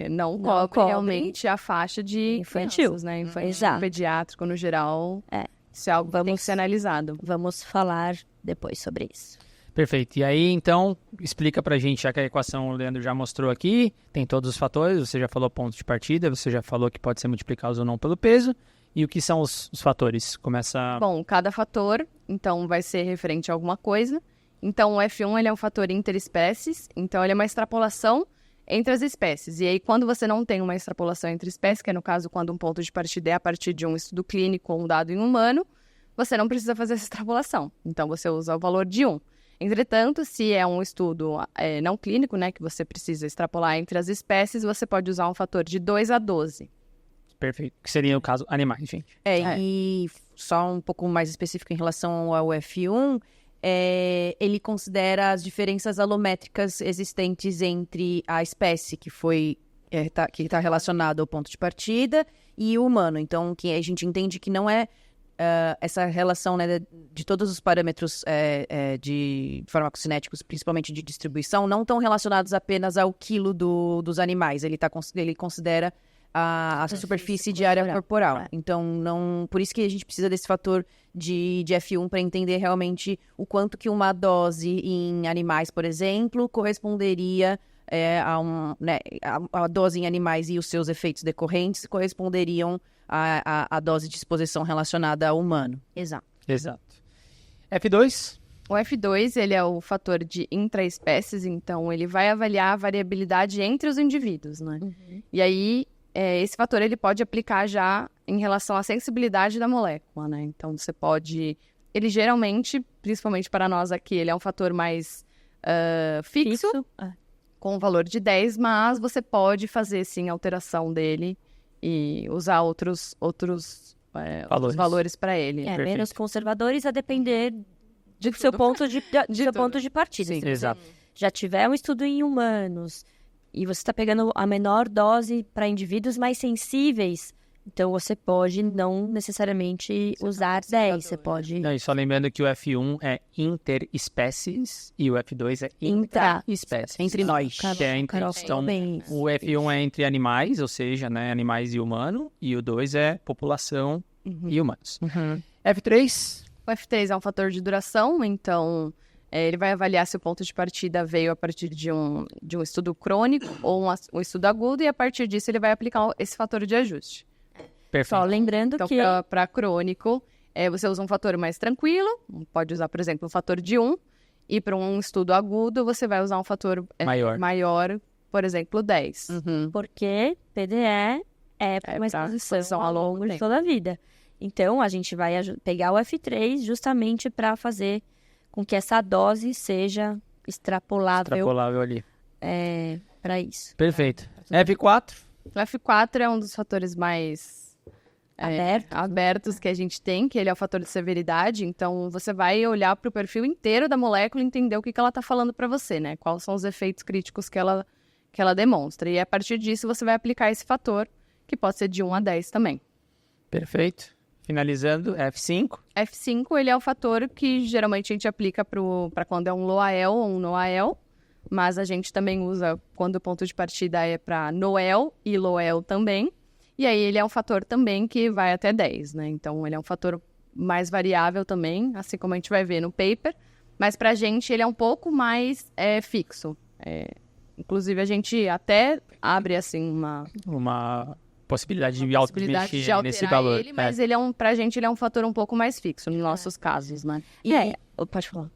Speaker 6: não cobre realmente a faixa de
Speaker 2: infantil,
Speaker 6: crianças, né? Infantil,
Speaker 2: Exato.
Speaker 6: pediátrico no geral. Isso é algo que tem que ser analisado.
Speaker 2: Vamos falar depois sobre isso.
Speaker 1: Perfeito. E aí, então, explica pra gente, já que a equação o Leandro já mostrou aqui, tem todos os fatores, você já falou ponto de partida, você já falou que pode ser multiplicado ou não pelo peso, E o que são os fatores? Começa...
Speaker 6: Bom, cada fator, então, vai ser referente a alguma coisa. Então, o F1 ele é um fator interespécies, então ele é uma extrapolação entre as espécies. E aí, quando você não tem uma extrapolação entre espécies, que é no caso quando um ponto de partida é a partir de um estudo clínico ou um dado em humano, você não precisa fazer essa extrapolação. Então, você usa o valor de 1. Entretanto, se é um estudo não clínico, né, que você precisa extrapolar entre as espécies, você pode usar um fator de 2 a 12.
Speaker 1: Perfeito. Que seria, no caso, animais, gente.
Speaker 5: E só um pouco mais específico em relação ao F1, ele considera as diferenças alométricas existentes entre a espécie que está relacionada ao ponto de partida e o humano. Então, que a gente entende que não é essa relação, né, de todos os parâmetros de farmacocinéticos, principalmente de distribuição, não estão relacionados apenas ao quilo dos animais. Ele considera a superfície de área corporal. Então, por isso que a gente precisa desse fator de F1 para entender realmente o quanto que uma dose em animais, por exemplo, corresponderia a dose em animais e os seus efeitos decorrentes corresponderiam à dose de exposição relacionada ao humano.
Speaker 2: Exato.
Speaker 1: F2?
Speaker 6: O F2, ele é o fator de intraespécies, então ele vai avaliar a variabilidade entre os indivíduos, né? E aí, esse fator ele pode aplicar já em relação à sensibilidade da molécula, né? Então, você pode... Ele geralmente, principalmente para nós aqui, ele é um fator mais fixo, com o valor de 10, mas você pode fazer, sim, alteração dele e usar outros valores para ele.
Speaker 2: Menos conservadores a depender do seu ponto de partida.
Speaker 6: Sim,
Speaker 2: Se você
Speaker 1: exato.
Speaker 2: já tiver um estudo em humanos e você está pegando a menor dose para indivíduos mais sensíveis, então você pode não necessariamente usar 10. Você pode...
Speaker 1: Não, e só lembrando que o F1 é interespécies e o F2 é intraespécies.
Speaker 5: Entre nós.
Speaker 1: Que é
Speaker 2: Carol
Speaker 1: então,
Speaker 2: falou bem.
Speaker 1: o F1 é entre animais, ou seja, né, animais e humano, e o 2 é população e humanos. F3?
Speaker 6: O F3 é um fator de duração, então ele vai avaliar se o ponto de partida veio a partir de um estudo crônico ou um estudo agudo, e a partir disso ele vai aplicar esse fator de ajuste.
Speaker 1: Perfeito.
Speaker 2: Só lembrando
Speaker 6: Então,
Speaker 2: que...
Speaker 6: para crônico, você usa um fator mais tranquilo, pode usar, por exemplo, um fator de 1, e para um estudo agudo você vai usar um fator maior, por exemplo, 10.
Speaker 2: Porque PDE é para uma exposição ao longo de toda a vida. Então, a gente vai pegar o F3 justamente para fazer com que essa dose seja extrapolável
Speaker 1: ali.
Speaker 2: para isso.
Speaker 1: Perfeito. F4?
Speaker 6: O F4 é um dos fatores mais abertos que a gente tem, que ele é o fator de severidade. Então, você vai olhar para o perfil inteiro da molécula e entender o que ela está falando para você, né? Quais são os efeitos críticos que ela demonstra. E a partir disso, você vai aplicar esse fator, que pode ser de 1 a 10 também.
Speaker 1: Perfeito. Finalizando, F5.
Speaker 6: F5, ele é o fator que geralmente a gente aplica para quando é um LOAEL ou um NOAEL, mas a gente também usa quando o ponto de partida é para NOEL e LOEL também. E aí ele é um fator também que vai até 10, né? Então ele é um fator mais variável também, assim como a gente vai ver no paper, mas pra gente ele é um pouco mais fixo. Inclusive a gente até abre assim
Speaker 1: Uma possibilidade de
Speaker 6: possibilidade
Speaker 1: mexer nesse valor.
Speaker 6: Ele, mas pra gente ele é um fator um pouco mais fixo nos nossos casos, né?
Speaker 2: Pode falar.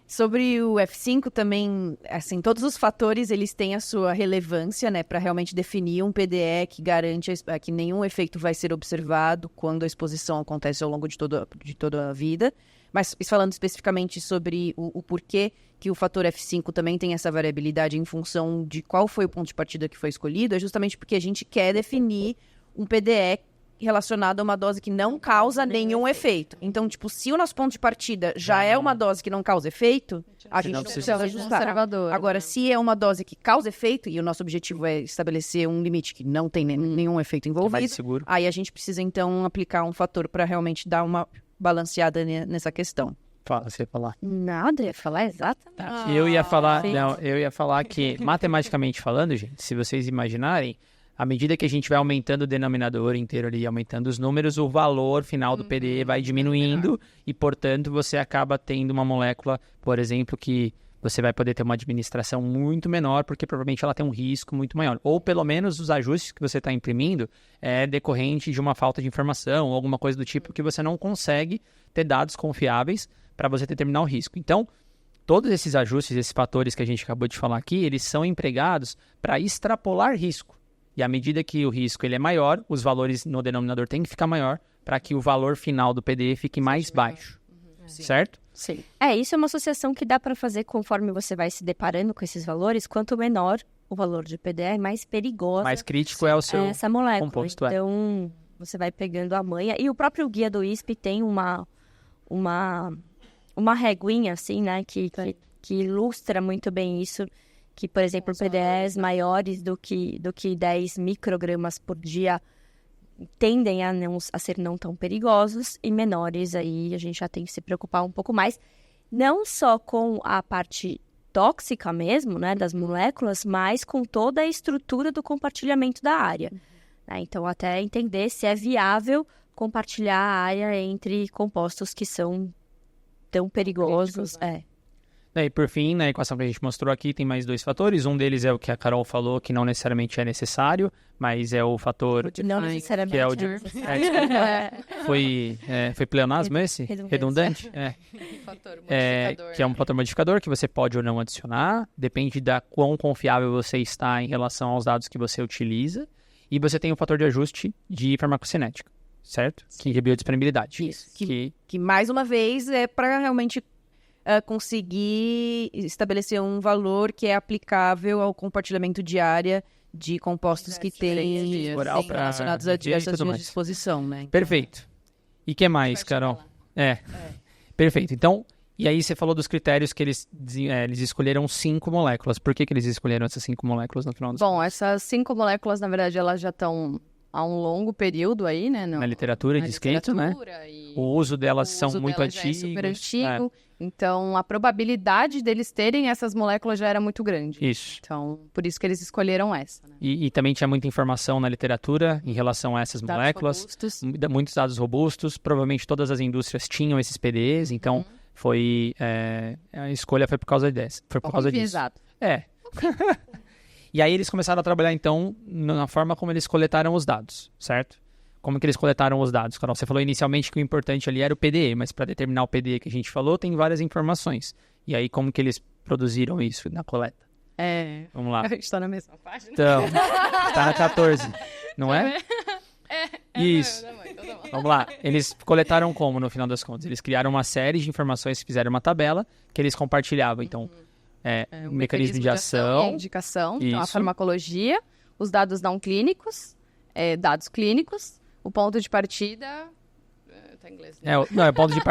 Speaker 5: Sobre o F5 também, assim, todos os fatores, eles têm a sua relevância, né, para realmente definir um PDE que garante que nenhum efeito vai ser observado quando a exposição acontece ao longo de toda a vida. Mas falando especificamente sobre o porquê que o fator F5 também tem essa variabilidade em função de qual foi o ponto de partida que foi escolhido, é justamente porque a gente quer definir um PDE relacionado a uma dose que não causa nenhum efeito. Então, tipo, se o nosso ponto de partida já é uma dose que não causa efeito, a gente não precisa ajustar. Agora, se é uma dose que causa efeito, e o nosso objetivo é estabelecer um limite que não tem nenhum efeito envolvido,
Speaker 1: seguro.
Speaker 5: Aí a gente precisa, então, aplicar um fator para realmente dar uma balanceada nessa questão.
Speaker 1: Fala, você ia falar.
Speaker 2: Nada, eu ia falar exatamente.
Speaker 1: Eu ia falar que, matematicamente falando, gente, se vocês imaginarem, à medida que a gente vai aumentando o denominador inteiro ali, aumentando os números, o valor final do PDE vai diminuindo e, portanto, você acaba tendo uma molécula, por exemplo, que você vai poder ter uma administração muito menor, porque provavelmente ela tem um risco muito maior. Ou pelo menos os ajustes que você está imprimindo é decorrente de uma falta de informação ou alguma coisa do tipo que você não consegue ter dados confiáveis para você determinar o risco. Então, todos esses ajustes, esses fatores que a gente acabou de falar aqui, eles são empregados para extrapolar risco. E à medida que o risco ele é maior, os valores no denominador têm que ficar maior para que o valor final do PDE fique mais baixo. Certo?
Speaker 6: Sim.
Speaker 2: Isso é uma associação que dá para fazer conforme você vai se deparando com esses valores. Quanto menor o valor de PDE, mais perigosa
Speaker 1: Mais crítico é o seu
Speaker 2: essa molécula.
Speaker 1: composto.
Speaker 2: Então, você vai pegando a manha. E o próprio guia do ISP tem uma reguinha, assim, né? Que ilustra muito bem isso. Que, por exemplo, PDEs maiores do que 10 microgramas por dia tendem a ser não tão perigosos, e menores aí a gente já tem que se preocupar um pouco mais, não só com a parte tóxica mesmo, né, das moléculas, mas com toda a estrutura do compartilhamento da área. Né? Então, até entender se é viável compartilhar a área entre compostos que são tão perigosos.
Speaker 1: E por fim, na equação que a gente mostrou aqui, tem mais 2 fatores. Um deles é o que a Carol falou, que não necessariamente é necessário, mas é o fator...
Speaker 2: Não necessariamente
Speaker 1: que é o de... Foi pleonasmo esse?
Speaker 2: Redundante.
Speaker 6: Fator modificador.
Speaker 1: Que é um fator modificador que você pode ou não adicionar, depende da quão confiável você está em relação aos dados que você utiliza. E você tem o fator de ajuste de farmacocinética, certo? Que é biodisponibilidade.
Speaker 5: Isso. Que mais uma vez é para realmente conseguir estabelecer um valor que é aplicável ao compartilhamento de área de compostos que têm relacionados a diversas vias de exposição, né?
Speaker 1: Perfeito. E o que mais, Carol? Perfeito. Então, e aí você falou dos critérios que eles escolheram 5 moléculas. Por que eles escolheram essas 5 moléculas no final do
Speaker 6: Bom, essas 5 moléculas, na verdade, elas já estão há um longo período aí, né?
Speaker 1: Na literatura descrito, né? O uso delas são muito antigos.
Speaker 6: É super antigo. Então, a probabilidade deles terem essas moléculas já era muito grande.
Speaker 1: Isso.
Speaker 6: Então, por isso que eles escolheram essa. Né?
Speaker 1: E também tinha muita informação na literatura em relação a essas moléculas.
Speaker 6: Robustos.
Speaker 1: Muitos dados robustos. Provavelmente todas as indústrias tinham esses PDEs. Então, a escolha foi por causa disso.
Speaker 6: Exato.
Speaker 1: E aí eles começaram a trabalhar, então, na forma como eles coletaram os dados, certo? Como que eles coletaram os dados, Carol? Você falou inicialmente que o importante ali era o PDE, mas para determinar o PDE que a gente falou, tem várias informações. E aí, como que eles produziram isso na coleta? Vamos lá.
Speaker 6: A gente tá na mesma página.
Speaker 1: Então, tá na 14, não é? Isso. Vamos lá. Eles coletaram como, no final das contas? Eles criaram uma série de informações, fizeram uma tabela que eles compartilhavam. Então, o mecanismo de ação,
Speaker 6: a indicação, então, a farmacologia, os dados não clínicos, dados clínicos, o ponto de partida... Tá em inglês, né?
Speaker 1: É ponto de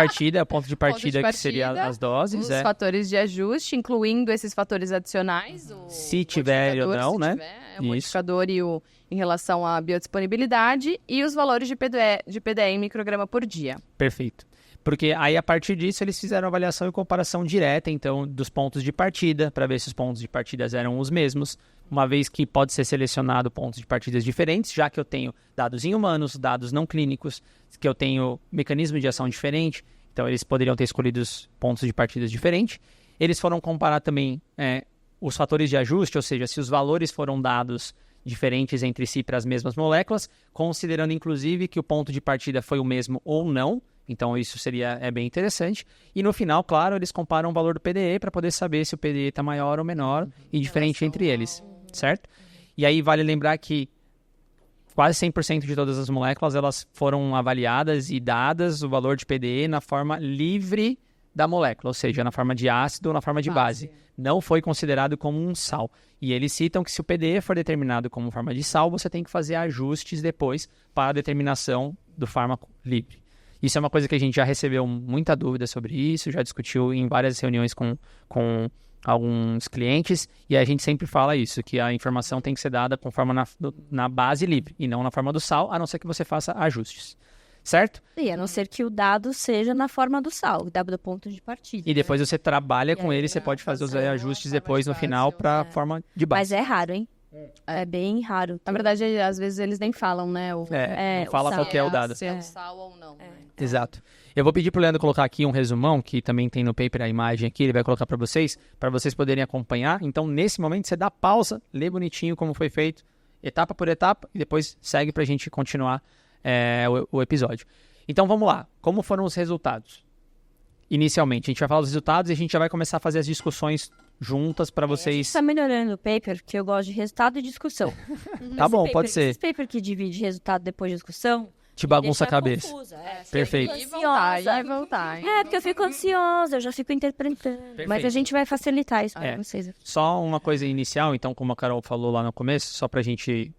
Speaker 1: partida, que seria as doses.
Speaker 6: Os fatores de ajuste, incluindo esses fatores adicionais.
Speaker 1: Se tiver ou não, né?
Speaker 6: O modificador em relação à biodisponibilidade e os valores de PDE em micrograma por dia.
Speaker 1: Perfeito. Porque aí, a partir disso, eles fizeram avaliação e comparação direta, então, dos pontos de partida, para ver se os pontos de partida eram os mesmos, uma vez que pode ser selecionado pontos de partidas diferentes, já que eu tenho dados em humanos, dados não clínicos, que eu tenho mecanismo de ação diferente, então eles poderiam ter escolhido os pontos de partidas diferentes. Eles foram comparar também os fatores de ajuste, ou seja, se os valores foram dados diferentes entre si para as mesmas moléculas, considerando, inclusive, que o ponto de partida foi o mesmo ou não. Então, isso é bem interessante. E no final, claro, eles comparam o valor do PDE para poder saber se o PDE está maior ou menor e diferente entre eles, certo? E aí, vale lembrar que quase 100% de todas as moléculas elas foram avaliadas e dadas o valor de PDE na forma livre da molécula, ou seja, na forma de ácido ou na forma de base. Não foi considerado como um sal. E eles citam que se o PDE for determinado como forma de sal, você tem que fazer ajustes depois para a determinação do fármaco livre. Isso é uma coisa que a gente já recebeu muita dúvida sobre isso, já discutiu em várias reuniões com alguns clientes, e a gente sempre fala isso, que a informação tem que ser dada conforme na base livre, e não na forma do sal, a não ser que você faça ajustes, certo?
Speaker 2: E a não ser que o dado seja na forma do sal, o dado do ponto de partida.
Speaker 1: E depois você trabalha com ele, você pode fazer os ajustes depois no final para a forma de base.
Speaker 2: Mas é raro, hein? É bem raro.
Speaker 6: Na verdade, às vezes eles nem falam, né?
Speaker 1: Não fala
Speaker 2: o
Speaker 1: qual que é o
Speaker 6: sal.
Speaker 1: dado.
Speaker 6: Se é o sal ou não. né?
Speaker 1: Exato. Eu vou pedir pro Leandro colocar aqui um resumão, que também tem no paper a imagem aqui, ele vai colocar para vocês poderem acompanhar. Então, nesse momento, você dá pausa, lê bonitinho como foi feito, etapa por etapa, e depois segue pra gente continuar o episódio. Então, vamos lá. Como foram os resultados? Inicialmente, a gente vai falar dos resultados e a gente já vai começar a fazer as discussões juntas para vocês.
Speaker 2: Está melhorando o paper, porque eu gosto de resultado e discussão.
Speaker 1: Tá bom, pode ser.
Speaker 2: Esse paper que divide resultado depois de discussão...
Speaker 1: Te bagunça a
Speaker 2: deixa
Speaker 1: cabeça.
Speaker 2: confusa,
Speaker 1: Perfeito.
Speaker 2: Eu fico
Speaker 6: voltar,
Speaker 2: ansiosa.
Speaker 6: e voltar.
Speaker 2: Porque eu fico ansiosa, eu já fico interpretando. Mas a gente vai facilitar isso para vocês.
Speaker 1: Só uma coisa inicial, então, como a Carol falou lá no começo, só pra gente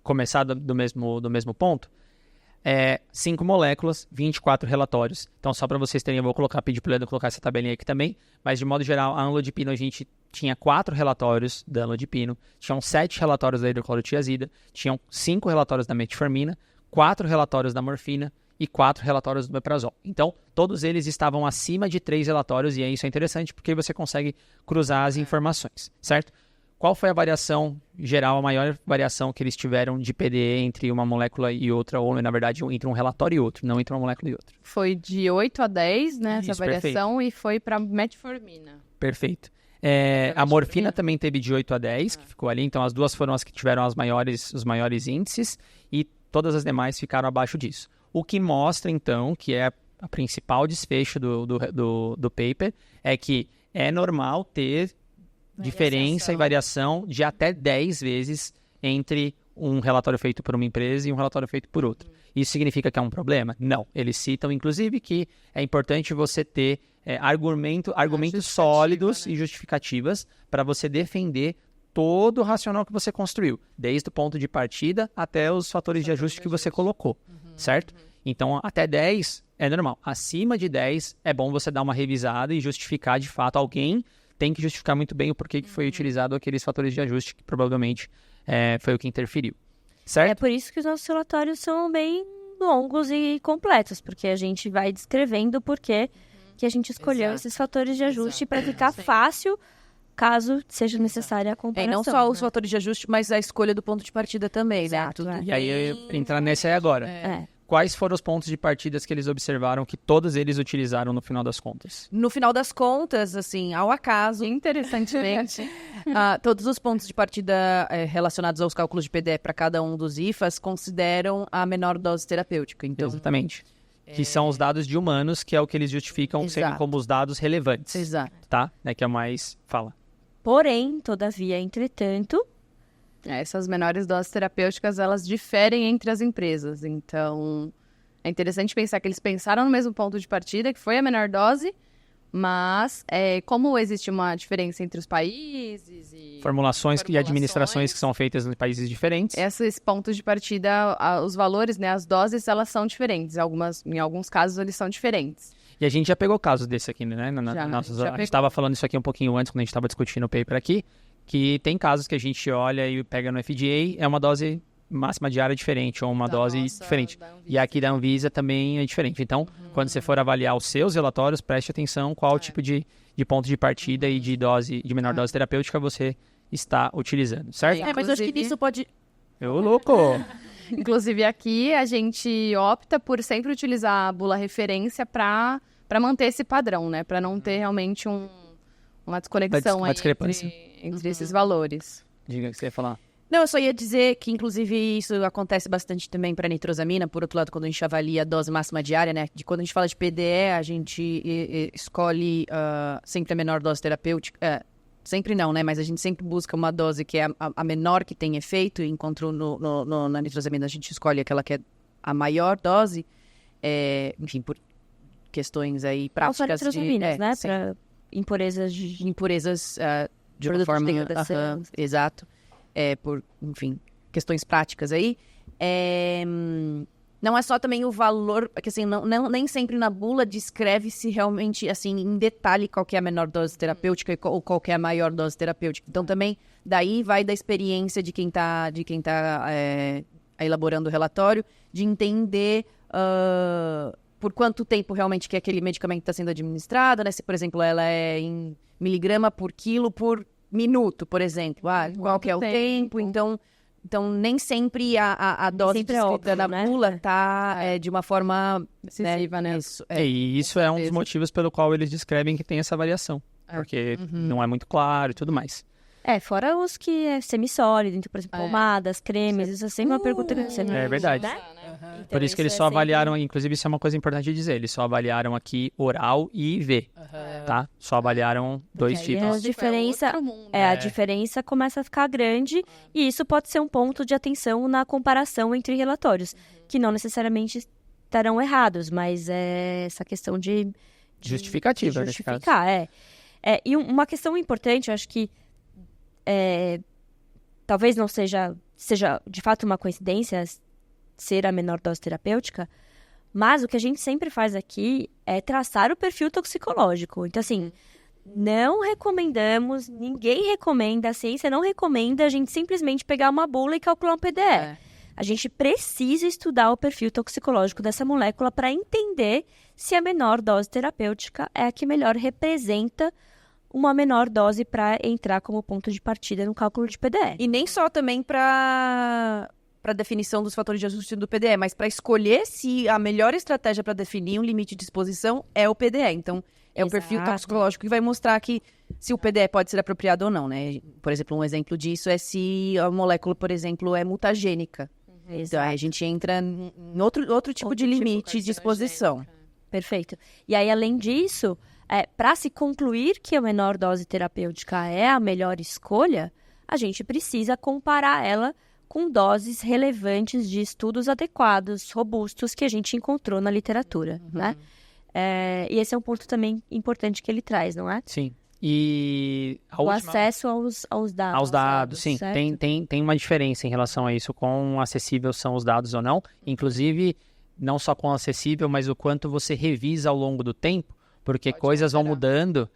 Speaker 1: começar do mesmo ponto. 5 moléculas, 24 relatórios. Então, só para vocês terem, eu vou pedir pro Leandro colocar essa tabelinha aqui também. Mas, de modo geral, a amlodipino, a gente tinha 4 relatórios da amlodipino, tinham 7 relatórios da hidroclorotiazida, tinham 5 relatórios da metformina, 4 relatórios da morfina e 4 relatórios do meprazol. Então, todos eles estavam acima de 3 relatórios, e isso é interessante porque você consegue cruzar as informações, certo? Qual foi a variação geral, a maior variação que eles tiveram de PDE entre uma molécula e outra, ou na verdade entre um relatório e outro, não entre uma molécula e outra?
Speaker 6: Foi de 8 a 10, né, essa
Speaker 1: Isso,
Speaker 6: variação, e foi para metformina.
Speaker 1: Perfeito. A morfina também teve de 8 a 10, que ficou ali, então as duas foram as que tiveram os maiores índices, e todas as demais ficaram abaixo disso. O que mostra, então, que é a principal desfecho do paper, é que é normal ter diferença e variação de até 10 vezes entre um relatório feito por uma empresa e um relatório feito por outra. Isso significa que é um problema? Não. Eles citam, inclusive, que é importante você ter argumentos sólidos e justificativas para você defender todo o racional que você construiu, desde o ponto de partida até os fatores de ajuste que você colocou, certo? Então, até 10 é normal. Acima de 10 é bom você dar uma revisada e justificar, de fato, alguém tem que justificar muito bem o porquê que foi utilizado aqueles fatores de ajuste que provavelmente foi o que interferiu, certo?
Speaker 2: É por isso que os nossos relatórios são bem longos e completos, porque a gente vai descrevendo o porquê que a gente escolheu esses fatores de ajuste para ficar fácil caso seja necessária a
Speaker 5: E
Speaker 2: comparação.
Speaker 5: não só os fatores de ajuste, mas a escolha do ponto de partida também,
Speaker 2: Exato,
Speaker 5: né?
Speaker 1: E aí, eu ia entrar nessa aí agora. Quais foram os pontos de partidas que eles observaram que todos eles utilizaram no final das contas?
Speaker 5: No final das contas, assim, ao acaso,
Speaker 6: Interessantemente,
Speaker 5: todos os pontos de partida relacionados aos cálculos de PDE para cada um dos IFAs consideram a menor dose terapêutica. Então,
Speaker 1: Exatamente. Que são os dados de humanos, que é o que eles justificam sendo
Speaker 5: Exato.
Speaker 1: como os dados relevantes.
Speaker 5: exato.
Speaker 1: Tá? Que é mais... Fala.
Speaker 2: Porém, todavia, entretanto,
Speaker 6: essas menores doses terapêuticas, elas diferem entre as empresas. Então, é interessante pensar que eles pensaram no mesmo ponto de partida, que foi a menor dose, mas como existe uma diferença entre os países e
Speaker 1: Formulações e administrações que são feitas em países diferentes.
Speaker 6: esses pontos de partida, os valores, né, as doses, elas são diferentes. Em alguns casos, eles são diferentes.
Speaker 1: E a gente já pegou casos desse aqui, né?
Speaker 6: Já
Speaker 1: A gente
Speaker 6: pegou.
Speaker 1: estava falando isso aqui um pouquinho antes, quando a gente estava discutindo o paper aqui, que tem casos que a gente olha e pega no FDA, é uma dose máxima diária diferente, ou uma dose diferente. E aqui da Anvisa também é diferente. Então, quando você for avaliar os seus relatórios, preste atenção qual tipo de ponto de partida e de menor dose terapêutica você está utilizando, certo?
Speaker 5: Mas eu acho que nisso pode...
Speaker 1: Eu louco!
Speaker 6: Inclusive, aqui a gente opta por sempre utilizar a bula referência para manter esse padrão, né? Para não ter realmente uma desconexão
Speaker 1: Uma
Speaker 6: aí
Speaker 1: discrepância.
Speaker 6: entre esses valores.
Speaker 1: Diga o que você ia falar.
Speaker 5: Não, eu só ia dizer que, inclusive, isso acontece bastante também para nitrosamina. Por outro lado, quando a gente avalia a dose máxima diária, né? Quando a gente fala de PDE, a gente escolhe sempre a menor dose terapêutica. Sempre não, né? Mas a gente sempre busca uma dose que é a menor que tem efeito. Enquanto na nitrosamina a gente escolhe aquela que é a maior dose. Enfim, por questões aí práticas
Speaker 2: nitrosaminas, né?
Speaker 5: sim.
Speaker 2: Para impurezas de
Speaker 5: Impurezas de uma
Speaker 2: Produtos de
Speaker 5: forma...
Speaker 2: degradação.
Speaker 5: exato. Por, enfim, questões práticas aí. Não é só também o valor, porque assim, nem sempre na bula descreve-se realmente, assim, em detalhe qual que é a menor dose terapêutica ou qual que é a maior dose terapêutica. Então também, daí vai da experiência de quem tá elaborando o relatório, de entender por quanto tempo realmente que aquele medicamento está sendo administrado, né? Se, por exemplo, ela é em miligrama por quilo por minuto, por exemplo. Qual que é o tempo. Então, nem sempre a dose
Speaker 2: sempre é
Speaker 5: descrita
Speaker 2: óbvio,
Speaker 5: na
Speaker 2: né?
Speaker 5: bula tá de uma forma
Speaker 6: Decisiva, né?
Speaker 5: Isso,
Speaker 1: E isso é um dos motivos pelo qual eles descrevem que tem essa variação. Porque não é muito claro e tudo mais.
Speaker 2: Fora os que é semissólido, então, por exemplo, pomadas, cremes, isso é sempre uma pergunta que você não...
Speaker 1: É verdade.
Speaker 2: Né?
Speaker 6: Uhum.
Speaker 2: Então,
Speaker 1: Por isso que eles
Speaker 2: é
Speaker 1: só
Speaker 2: sempre-
Speaker 1: avaliaram, inclusive isso é uma coisa importante de dizer, eles só avaliaram aqui oral e IV, tá? Só avaliaram dois
Speaker 2: Porque aí
Speaker 1: tipos.
Speaker 2: a diferença,
Speaker 6: outro mundo.
Speaker 2: a diferença começa a ficar grande e isso pode ser um ponto de atenção na comparação entre relatórios, que não necessariamente estarão errados, mas é essa questão de
Speaker 1: Justificativa, nesse caso.
Speaker 2: justificar, e uma questão importante, eu acho que talvez não seja de fato uma coincidência ser a menor dose terapêutica, mas o que a gente sempre faz aqui é traçar o perfil toxicológico. Então, assim, não recomendamos, ninguém recomenda, a ciência não recomenda a gente simplesmente pegar uma bula e calcular um PDE. A gente precisa estudar o perfil toxicológico dessa molécula para entender se a menor dose terapêutica é a que melhor representa uma menor dose para entrar como ponto de partida no cálculo de PDE.
Speaker 5: E nem só também para definição dos fatores de ajuste do PDE, mas para escolher se a melhor estratégia para definir um limite de exposição é o PDE. Então, é o perfil
Speaker 2: Exato.
Speaker 5: toxicológico que vai mostrar que se o PDE pode ser apropriado ou não, né? Por exemplo, um exemplo disso é se a molécula, por exemplo, é mutagênica. Então, aí a gente entra em outro tipo de limite de exposição.
Speaker 2: Perfeito. E aí, além disso, para se concluir que a menor dose terapêutica é a melhor escolha, a gente precisa comparar ela com doses relevantes de estudos adequados, robustos, que a gente encontrou na literatura, né? E esse é um ponto também importante que ele traz, não é?
Speaker 1: Sim. E a
Speaker 2: O
Speaker 1: última...
Speaker 2: acesso aos dados.
Speaker 1: Aos dados, sim.
Speaker 2: certo?
Speaker 1: Tem uma diferença em relação a isso, quão acessíveis são os dados ou não. Inclusive, não só quão acessível, mas o quanto você revisa ao longo do tempo, porque coisas vão mudando.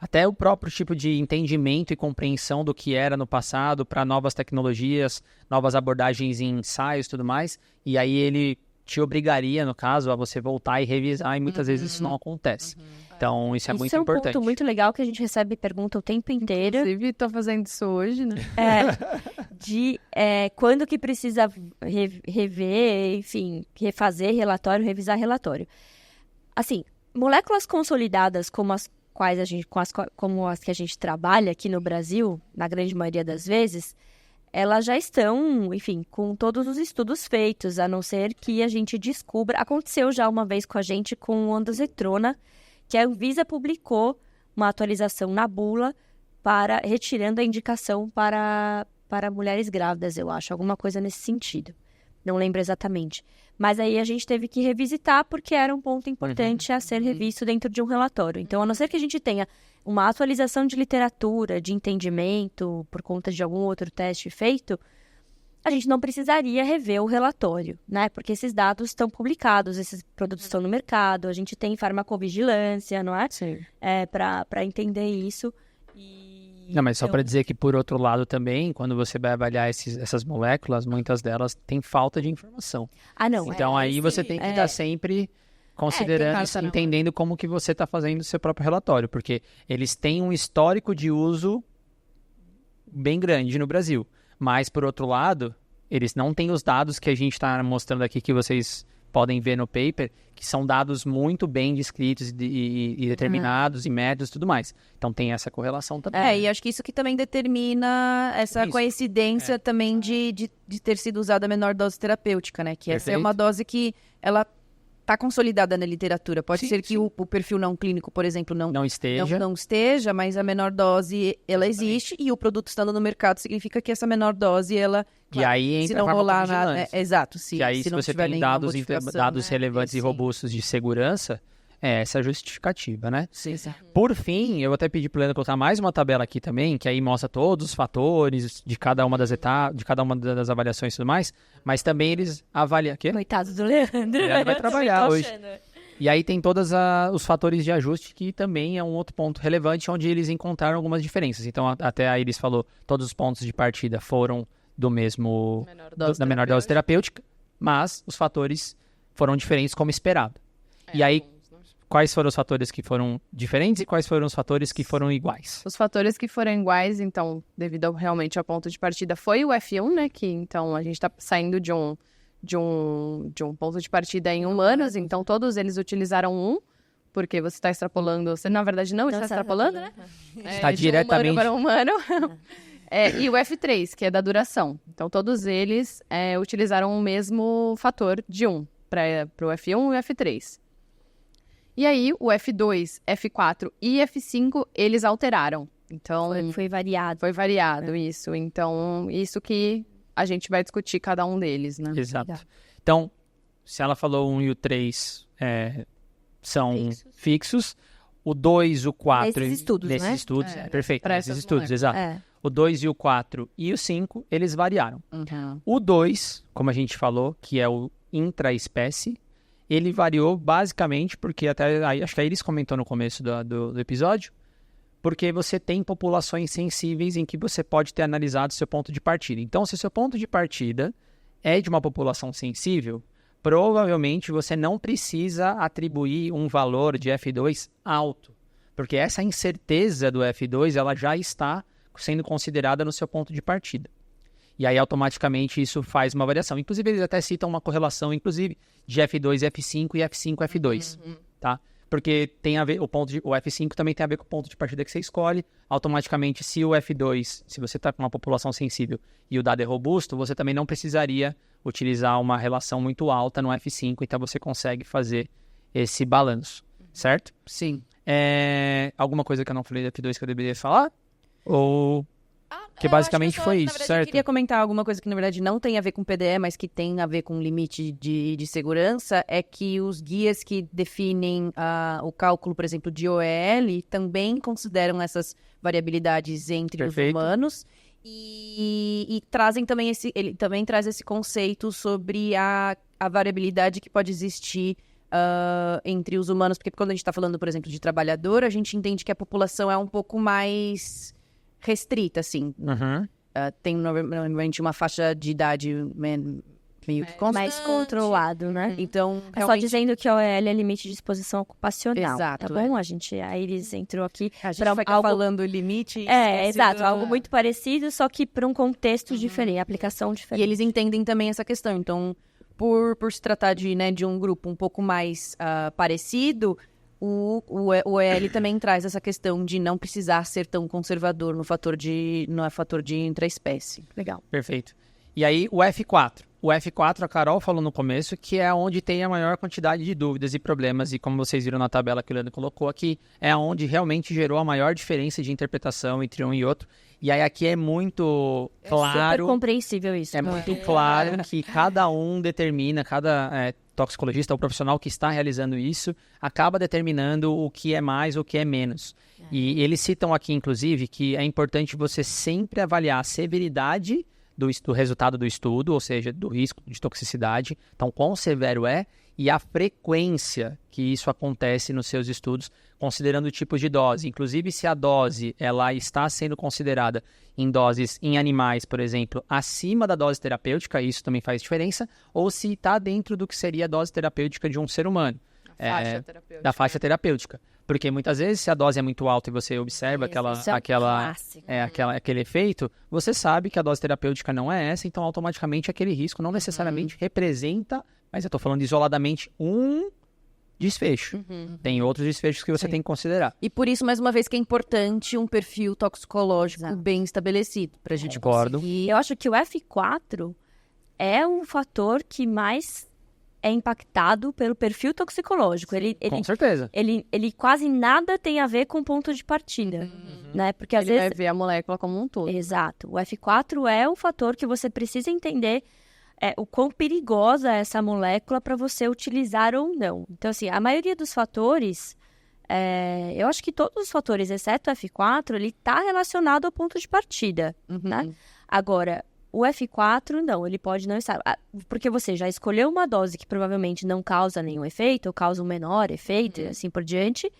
Speaker 1: Até o próprio tipo de entendimento e compreensão do que era no passado para novas tecnologias, novas abordagens em ensaios e tudo mais. E aí ele te obrigaria, no caso, a você voltar e revisar, e muitas vezes isso não acontece. Então, isso é muito importante.
Speaker 2: Isso é um ponto muito legal que a gente recebe pergunta o tempo inteiro.
Speaker 6: Inclusive, tô fazendo isso hoje, né?
Speaker 2: Quando que precisa rever, enfim, refazer relatório, revisar relatório. Assim, moléculas consolidadas como as que a gente trabalha aqui no Brasil, na grande maioria das vezes, elas já estão, enfim, com todos os estudos feitos, a não ser que a gente descubra. Aconteceu já uma vez com a gente com o ondansetrona, que a Anvisa publicou uma atualização na bula retirando a indicação para mulheres grávidas, eu acho, alguma coisa nesse sentido. Não lembro exatamente. Mas aí a gente teve que revisitar porque era um ponto importante a ser revisto dentro de um relatório. Então, a não ser que a gente tenha uma atualização de literatura, de entendimento, por conta de algum outro teste feito, a gente não precisaria rever o relatório, né? Porque esses dados estão publicados, esses produtos estão no mercado, a gente tem farmacovigilância, não é?
Speaker 6: Sim.
Speaker 2: Para entender isso.
Speaker 1: Não, mas só
Speaker 2: Então,
Speaker 1: para dizer que, por outro lado, também, quando você vai avaliar essas moléculas, muitas delas têm falta de informação.
Speaker 2: não.
Speaker 1: Então, aí você tem que estar sempre considerando,
Speaker 6: razão.
Speaker 1: entendendo como que você está fazendo o seu próprio relatório, porque eles têm um histórico de uso bem grande no Brasil. Mas, por outro lado, eles não têm os dados que a gente está mostrando aqui, que vocês podem ver no paper, que são dados muito bem descritos e determinados, e médios e tudo mais. Então, tem essa correlação também.
Speaker 5: E acho que isso que também determina essa
Speaker 1: Isso.
Speaker 5: coincidência também de ter sido usada a menor dose terapêutica, né? Que essa é
Speaker 1: Perfeito.
Speaker 5: uma dose que ela está consolidada na literatura. Pode
Speaker 1: Sim,
Speaker 5: ser que
Speaker 1: sim.
Speaker 5: o perfil não clínico, por exemplo,
Speaker 1: Não esteja.
Speaker 5: não esteja, mas a menor dose, ela existe, e o produto estando no mercado significa que essa menor dose, ela...
Speaker 1: E aí
Speaker 5: se
Speaker 1: entra
Speaker 5: não
Speaker 1: a
Speaker 5: rolar nada...
Speaker 1: farmacovigilância.
Speaker 5: Exato, se,
Speaker 1: Que aí,
Speaker 5: se
Speaker 1: se
Speaker 5: não
Speaker 1: você
Speaker 5: tiver
Speaker 1: tem
Speaker 5: nenhuma
Speaker 1: dados
Speaker 5: modificação,
Speaker 1: dados
Speaker 5: né?
Speaker 1: relevantes e
Speaker 5: Sim.
Speaker 1: robustos de segurança, essa é a justificativa, né?
Speaker 5: Sim.
Speaker 1: Por fim, eu vou até pedir para o Leandro colocar mais uma tabela aqui também, que aí mostra todos os fatores de cada uma das etapas, de cada uma das avaliações e tudo mais, mas também eles avaliam... Quê?
Speaker 2: Coitado do Leandro.
Speaker 1: Leandro vai trabalhar
Speaker 2: Tô
Speaker 1: hoje.
Speaker 2: achando.
Speaker 1: E aí tem todos os fatores de ajuste, que também é um outro ponto relevante, onde eles encontraram algumas diferenças. Então, até a Iris falou, todos os pontos de partida foram do mesmo... da menor dose terapêutica, mas os fatores foram diferentes como esperado. E aí, quais foram os fatores que foram diferentes e quais foram os fatores que foram iguais?
Speaker 6: Os fatores que foram iguais, então, devido realmente ao ponto de partida, foi o F1, né? Que, então, a gente tá saindo de um ponto de partida em humanos, então todos eles utilizaram 1, porque você está extrapolando... Você, na verdade, não está extrapolando, né?
Speaker 1: Está
Speaker 6: de
Speaker 1: diretamente...
Speaker 6: humano para humano. E o F3, que é da duração. Então, todos eles utilizaram o mesmo fator de 1 para o F1 e o F3. E aí, o F2, F4 e F5, eles alteraram. Então,
Speaker 2: Foi variado.
Speaker 6: foi variado isso. Então, isso que a gente vai discutir cada um deles, né?
Speaker 1: Exato.
Speaker 2: Legal.
Speaker 1: Então, se ela falou o 1 e o 3 são fixos, o 2, o 4...
Speaker 2: Nesses estudos,
Speaker 1: nesses
Speaker 2: né?
Speaker 1: estudos, perfeito.
Speaker 6: Pra
Speaker 1: Nesses
Speaker 6: essas
Speaker 1: estudos,
Speaker 6: moléculas.
Speaker 1: exato. O 2 e o 4 e o 5, eles variaram.
Speaker 6: Uhum.
Speaker 1: O 2, como a gente falou, que é o intraespécie, ele variou basicamente porque, até acho que a Iris comentou no começo do episódio, porque você tem populações sensíveis em que você pode ter analisado seu ponto de partida. Então, se o seu ponto de partida é de uma população sensível, provavelmente você não precisa atribuir um valor de F2 alto, porque essa incerteza do F2 ela já está sendo considerada no seu ponto de partida. E aí, automaticamente, isso faz uma variação. Inclusive, eles até citam uma correlação, inclusive, de F2 F5 e F5 F2, tá? Porque tem a ver, o F5 também tem a ver com o ponto de partida que você escolhe. Automaticamente, se o F2, se você está com uma população sensível e o dado é robusto, você também não precisaria utilizar uma relação muito alta no F5, então você consegue fazer esse balanço, certo?
Speaker 5: Sim.
Speaker 1: Alguma coisa que eu não falei do F2 que eu deveria falar? Ou... que basicamente foi isso,
Speaker 5: Eu
Speaker 1: certo?
Speaker 5: queria comentar alguma coisa que, na verdade, não tem a ver com PDE, mas que tem a ver com limite de segurança, é que os guias que definem o cálculo, por exemplo, de OEL, também consideram essas variabilidades entre
Speaker 1: Perfeito.
Speaker 5: os humanos e trazem também ele também traz esse conceito sobre a variabilidade que pode existir entre os humanos, porque quando a gente está falando, por exemplo, de trabalhador, a gente entende que a população é um pouco mais restrita, assim.
Speaker 1: Uhum.
Speaker 5: Tem normalmente uma faixa de idade meio que constante.
Speaker 2: Mais controlado, né?
Speaker 5: Então,
Speaker 2: É só dizendo que o OEL é limite de exposição ocupacional.
Speaker 5: Exato,
Speaker 2: Tá bom? A Iris entrou aqui
Speaker 5: a gente
Speaker 2: para
Speaker 5: fica
Speaker 2: algo...
Speaker 5: falando limite. e
Speaker 2: É,
Speaker 5: esquece
Speaker 2: exato.
Speaker 5: do-
Speaker 2: Algo muito parecido, só que para um contexto diferente, aplicação
Speaker 5: E
Speaker 2: diferente.
Speaker 5: eles entendem também essa questão. Então, por se tratar de um grupo um pouco mais parecido, o OEL também traz essa questão de não precisar ser tão conservador no fator de intraespécie.
Speaker 2: Legal.
Speaker 1: Perfeito. E aí, o F4. O F4, a Carol falou no começo, que é onde tem a maior quantidade de dúvidas e problemas, e como vocês viram na tabela que o Leandro colocou aqui, é onde realmente gerou a maior diferença de interpretação entre um e outro. E aí, aqui é muito claro...
Speaker 2: Super compreensível isso.
Speaker 1: É muito claro que cada um determina, cada toxicologista ou profissional que está realizando isso, acaba determinando o que é mais ou o que é menos. E eles citam aqui, inclusive, que é importante você sempre avaliar a severidade do resultado do estudo, ou seja, do risco de toxicidade, então quão severo é, e a frequência que isso acontece nos seus estudos, considerando tipos de dose. Inclusive, se a dose ela está sendo considerada em doses em animais, por exemplo, acima da dose terapêutica, isso também faz diferença, ou se está dentro do que seria a dose terapêutica de um ser humano.
Speaker 6: Faixa terapêutica.
Speaker 1: Da faixa terapêutica. Porque muitas vezes, se a dose é muito alta e você observa
Speaker 2: Isso é um clássico.
Speaker 1: aquele efeito, você sabe que a dose terapêutica não é essa, então automaticamente aquele risco não necessariamente representa, mas eu estou falando isoladamente, um desfecho. Tem outros desfechos que você tem que considerar.
Speaker 5: E por isso, mais uma vez, que é importante um perfil toxicológico bem estabelecido, pra gente
Speaker 1: Concordo.
Speaker 5: conseguir...
Speaker 2: Eu acho que o F4 é um fator que mais é impactado pelo perfil toxicológico.
Speaker 1: Com certeza.
Speaker 2: Ele quase nada tem a ver com o ponto de partida, né? Porque às
Speaker 6: Ele
Speaker 2: vezes...
Speaker 6: vai ver a molécula como um todo.
Speaker 2: Exato. O F4 é um fator que você precisa entender o quão perigosa é essa molécula para você utilizar ou não. Então, assim, a maioria dos fatores, eu acho que todos os fatores, exceto o F4, ele está relacionado ao ponto de partida, né? Agora, o F4, não, ele pode não estar. Porque você já escolheu uma dose que provavelmente não causa nenhum efeito, ou causa um menor efeito, e assim por diante.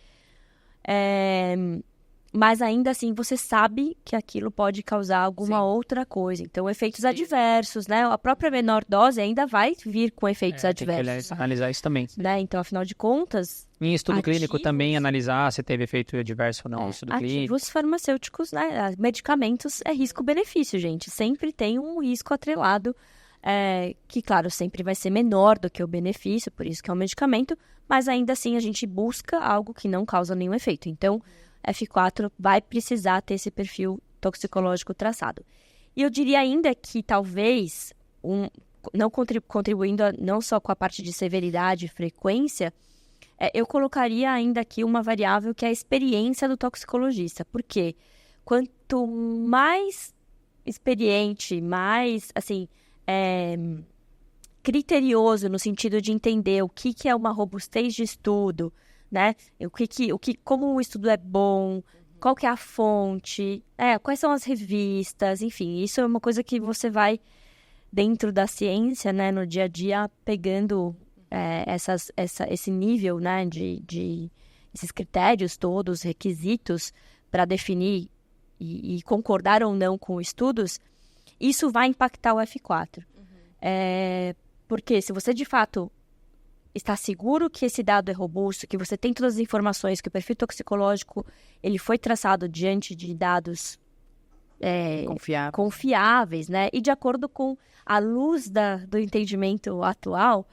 Speaker 2: mas ainda assim você sabe que aquilo pode causar alguma outra coisa. Então, efeitos adversos, né? A própria menor dose ainda vai vir com efeitos
Speaker 1: Tem que
Speaker 2: adversos.
Speaker 1: analisar isso também.
Speaker 2: Né? Então, afinal de contas,
Speaker 1: Em estudo clínico
Speaker 2: Ativos.
Speaker 1: também analisar se teve efeito adverso ou não no estudo clínico.
Speaker 2: ativos farmacêuticos, né? Medicamentos é risco-benefício, gente. Sempre tem um risco atrelado, que, claro, sempre vai ser menor do que o benefício, por isso que é um medicamento, mas ainda assim a gente busca algo que não causa nenhum efeito. Então, F4 vai precisar ter esse perfil toxicológico traçado. E eu diria ainda que talvez, não contribuindo não só com a parte de severidade e frequência, eu colocaria ainda aqui uma variável que é a experiência do toxicologista. Por quê? Quanto mais experiente, mais, assim, criterioso no sentido de entender o que é uma robustez de estudo, né? Como o estudo é bom, qual que é a fonte, quais são as revistas, enfim, isso é uma coisa que você vai dentro da ciência, né, no dia a dia, pegando esse nível, né, de esses critérios todos, requisitos para definir e concordar ou não com estudos, isso vai impactar o F4. Porque se você, de fato, está seguro que esse dado é robusto, que você tem todas as informações, que o perfil toxicológico ele foi traçado diante de dados confiáveis, né? E de acordo com a luz do entendimento atual,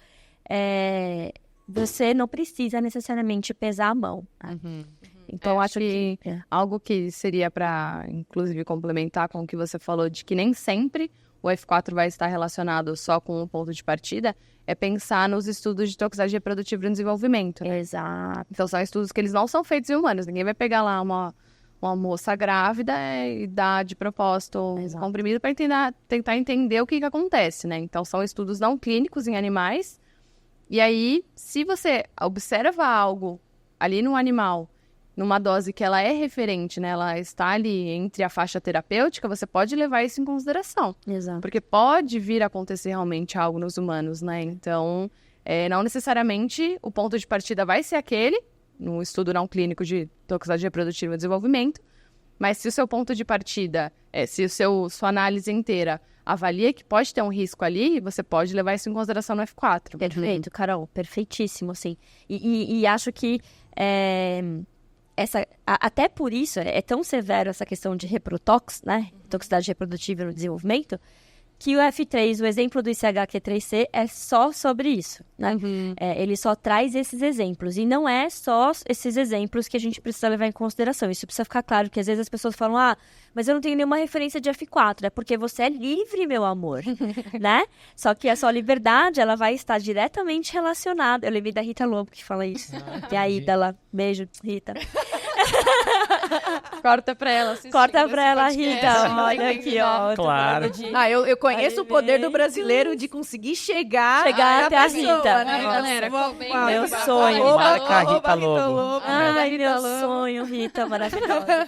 Speaker 2: você não precisa necessariamente pesar a mão. Né? Então, acho que
Speaker 6: algo que seria para, inclusive, complementar com o que você falou, de que nem sempre o F4 vai estar relacionado só com o ponto de partida, é pensar nos estudos de toxicidade reprodutiva no desenvolvimento. Né?
Speaker 2: Exato.
Speaker 6: Então, são estudos que eles não são feitos em humanos. Ninguém vai pegar lá uma moça grávida e dar de propósito um comprimido para tentar entender o que acontece, né? Então, são estudos não clínicos em animais. E aí, se você observa algo ali no animal, numa dose que ela é referente, né? Ela está ali entre a faixa terapêutica, você pode levar isso em consideração.
Speaker 2: Exato.
Speaker 6: Porque pode vir a acontecer realmente algo nos humanos, né? Então, não necessariamente o ponto de partida vai ser aquele, no estudo não clínico de toxicidade reprodutiva e desenvolvimento, mas se o seu ponto de partida, se sua análise inteira avalia que pode ter um risco ali, você pode levar isso em consideração no F4.
Speaker 2: Perfeito, Carol. Perfeitíssimo, assim. E acho que até por isso é tão severo essa questão de reprotox, né? Toxicidade reprodutiva no desenvolvimento, que o F3, o exemplo do ICHQ3C, é só sobre isso, né? Ele só traz esses exemplos. E não é só esses exemplos que a gente precisa levar em consideração. Isso precisa ficar claro, que às vezes as pessoas falam, mas eu não tenho nenhuma referência de F4. É porque você é livre, meu amor, né? Só que a sua liberdade, ela vai estar diretamente relacionada. Eu lembrei da Rita Lobo que fala isso. Que é a Ídala. Beijo, Rita.
Speaker 6: Corta pra ela.
Speaker 2: Corta pra ela, Rita. Olha aqui, ó.
Speaker 1: Claro.
Speaker 5: Eu conheço o poder do brasileiro de conseguir chegar
Speaker 2: até a
Speaker 5: pessoa,
Speaker 2: Rita.
Speaker 5: né?
Speaker 6: Galera,
Speaker 2: Meu sonho.
Speaker 1: Marca a Rita Lobo.
Speaker 2: Ai, meu sonho, Rita, maravilhosa.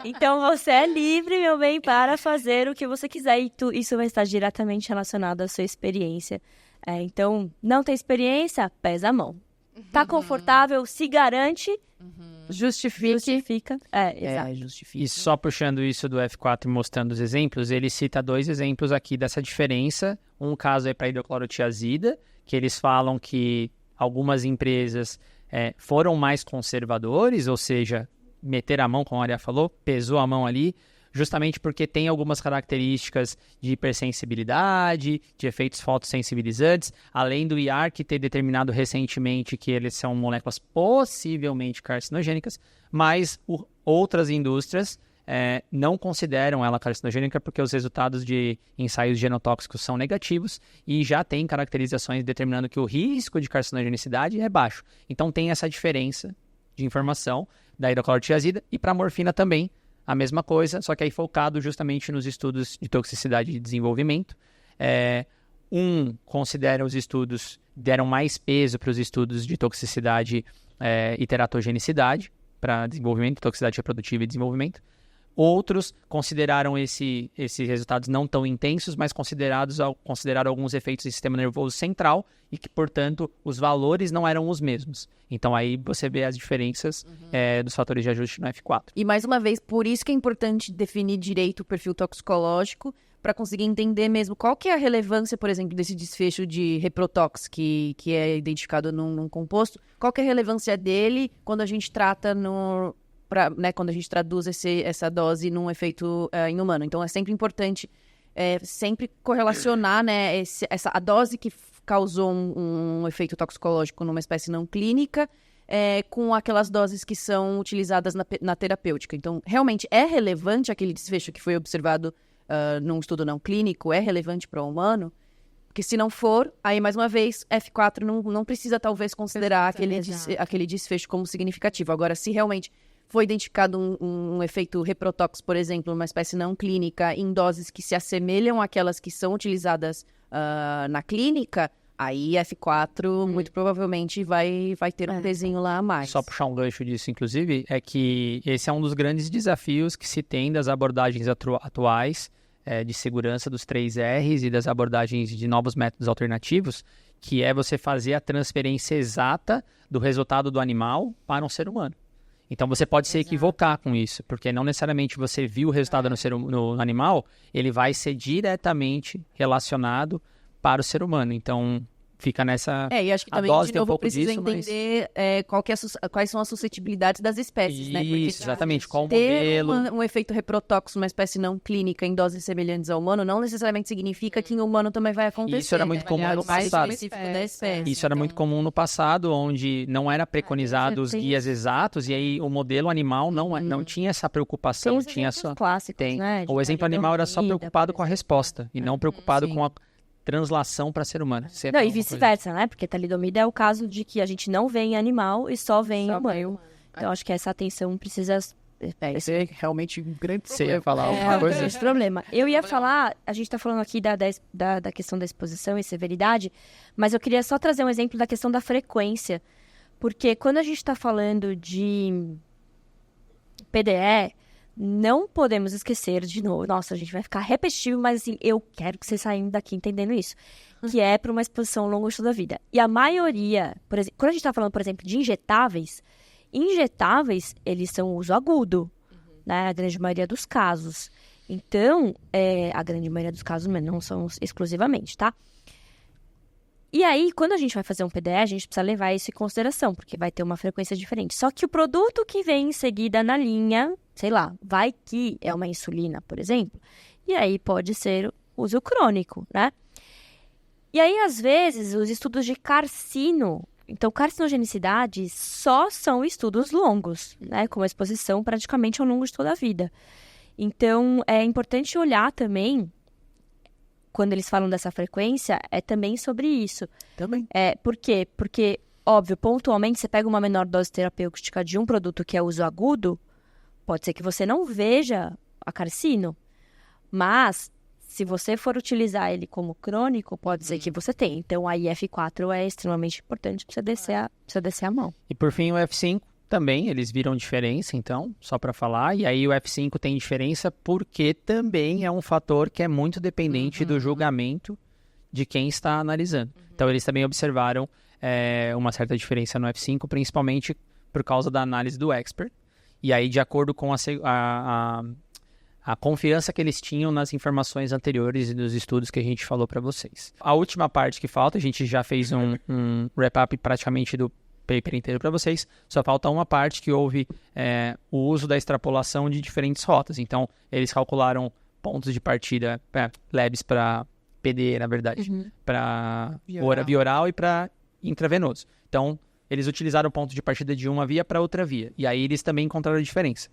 Speaker 2: Então, você é livre, meu bem, para fazer o que você quiser. E isso vai estar diretamente relacionado à sua experiência. Então, não tem experiência? Pesa a mão. Tá confortável? Se garante... Justifica. Exato.
Speaker 1: E só puxando isso do F4 e mostrando os exemplos, ele cita 2 exemplos aqui dessa diferença. Um caso é para hidroclorotiazida, que eles falam que algumas empresas foram mais conservadores, ou seja, meter a mão, como a Maria falou, pesou a mão ali, justamente porque tem algumas características de hipersensibilidade, de efeitos fotossensibilizantes, além do IARC ter determinado recentemente que eles são moléculas possivelmente carcinogênicas, mas outras indústrias não consideram ela carcinogênica porque os resultados de ensaios genotóxicos são negativos e já tem caracterizações determinando que o risco de carcinogenicidade é baixo. Então tem essa diferença de informação da hidroclorotiazida e para a morfina também, a mesma coisa, só que aí focado justamente nos estudos de toxicidade e desenvolvimento. Considera os estudos, deram mais peso para os estudos de toxicidade e teratogenicidade, para desenvolvimento, toxicidade reprodutiva e desenvolvimento. Outros consideraram esses resultados não tão intensos, mas consideraram alguns efeitos do sistema nervoso central e que, portanto, os valores não eram os mesmos. Então, aí você vê as diferenças dos fatores de ajuste no F4.
Speaker 5: E, mais uma vez, por isso que é importante definir direito o perfil toxicológico para conseguir entender mesmo qual que é a relevância, por exemplo, desse desfecho de reprotox que é identificado num composto, qual que é a relevância dele quando a gente trata quando a gente traduz essa dose num efeito em humano. Então, é sempre importante sempre correlacionar, né, a dose que causou um efeito toxicológico numa espécie não clínica com aquelas doses que são utilizadas na terapêutica. Então, realmente é relevante aquele desfecho que foi observado num estudo não clínico? É relevante para o humano? Porque se não for, aí mais uma vez, F4 não precisa talvez considerar aquele desfecho como significativo. Agora, se realmente foi identificado um efeito reprotox, por exemplo, uma espécie não clínica, em doses que se assemelham àquelas que são utilizadas na clínica, aí F4 muito provavelmente vai ter um pezinho lá a mais.
Speaker 1: Só puxar um gancho disso, inclusive, é que esse é um dos grandes desafios que se tem das abordagens atuais de segurança dos 3Rs e das abordagens de novos métodos alternativos, que é você fazer a transferência exata do resultado do animal para um ser humano. Então, você pode se equivocar com isso, porque não necessariamente você viu o resultado no animal, ele vai ser diretamente relacionado para o ser humano. Então, fica nessa...
Speaker 5: E acho que também, de novo, precisa entender quais são as suscetibilidades das espécies, né? Porque
Speaker 1: isso, exatamente. Qual o modelo...
Speaker 5: um efeito reprotóxico, uma espécie não clínica em doses semelhantes ao humano, não necessariamente significa que em humano também vai acontecer.
Speaker 1: Isso era muito comum no passado. Isso era muito comum no passado, onde não era preconizado os guias exatos, e aí o modelo animal não tinha essa preocupação.
Speaker 2: Tem os clássicos, né?
Speaker 1: O exemplo animal era só preocupado com a resposta, e não preocupado com a translação para ser humano.
Speaker 2: E vice-versa, né? Porque talidomida é o caso de que a gente não vê em animal e só vê em humano. Então, acho que essa atenção precisa...
Speaker 1: Isso é realmente um grande... Você ia falar alguma coisa?
Speaker 2: Esse problema. Eu ia falar... A gente está falando aqui da questão da exposição e severidade, mas eu queria só trazer um exemplo da questão da frequência. Porque quando a gente está falando de PDE... Não podemos esquecer, de novo, nossa, a gente vai ficar repetitivo, mas assim, eu quero que vocês saiam daqui entendendo isso, que é para uma exposição ao longo de toda a vida. E a maioria, por exemplo, quando a gente está falando, por exemplo, de injetáveis, eles são uso agudo, né, a grande maioria dos casos. Então, a grande maioria dos casos não são exclusivamente, tá? E aí, quando a gente vai fazer um PDE, a gente precisa levar isso em consideração, porque vai ter uma frequência diferente. Só que o produto que vem em seguida na linha, sei lá, vai que é uma insulina, por exemplo, e aí pode ser uso crônico, né? E aí, às vezes, os estudos de carcino, então carcinogenicidade, só são estudos longos, né? Com uma exposição praticamente ao longo de toda a vida. Então, é importante olhar também... Quando eles falam dessa frequência, é também sobre isso.
Speaker 1: Também.
Speaker 2: Por quê? Porque, óbvio, pontualmente, você pega uma menor dose terapêutica de um produto que é uso agudo, pode ser que você não veja a carcino. Mas, se você for utilizar ele como crônico, pode ser que você tenha. Então, a F4 é extremamente importante para você descer a mão.
Speaker 1: E, por fim, o F5 também, eles viram diferença, então, só para falar. E aí o F5 tem diferença porque também é um fator que é muito dependente do julgamento de quem está analisando. Então, eles também observaram uma certa diferença no F5, principalmente por causa da análise do expert. E aí, de acordo com a confiança que eles tinham nas informações anteriores e dos estudos que a gente falou para vocês. A última parte que falta, a gente já fez um wrap-up praticamente do paper inteiro para vocês, só falta uma parte que houve o uso da extrapolação de diferentes rotas. Então, eles calcularam pontos de partida, labs para PD, na verdade, para via oral e para intravenoso. Então, eles utilizaram ponto de partida de uma via para outra via. E aí, eles também encontraram a diferença.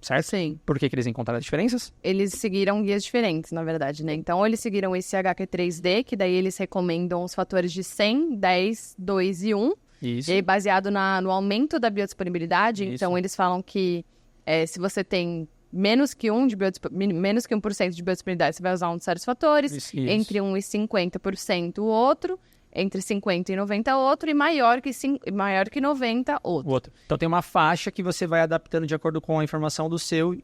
Speaker 1: Certo?
Speaker 6: Sim.
Speaker 1: Por que eles encontraram as diferenças?
Speaker 6: Eles seguiram guias diferentes, na verdade, né? Então, eles seguiram esse HQ3D, que daí eles recomendam os fatores de 100, 10, 2 e 1.
Speaker 1: Isso.
Speaker 6: E aí, baseado no aumento da biodisponibilidade, então eles falam que se você tem menos que 1% de biodisponibilidade, você vai usar um de certos fatores,
Speaker 1: Isso.
Speaker 6: entre 1 e 50% o outro, entre 50 e 90 outro, e maior que 90 outro.
Speaker 1: Então tem uma faixa que você vai adaptando de acordo com a informação do seu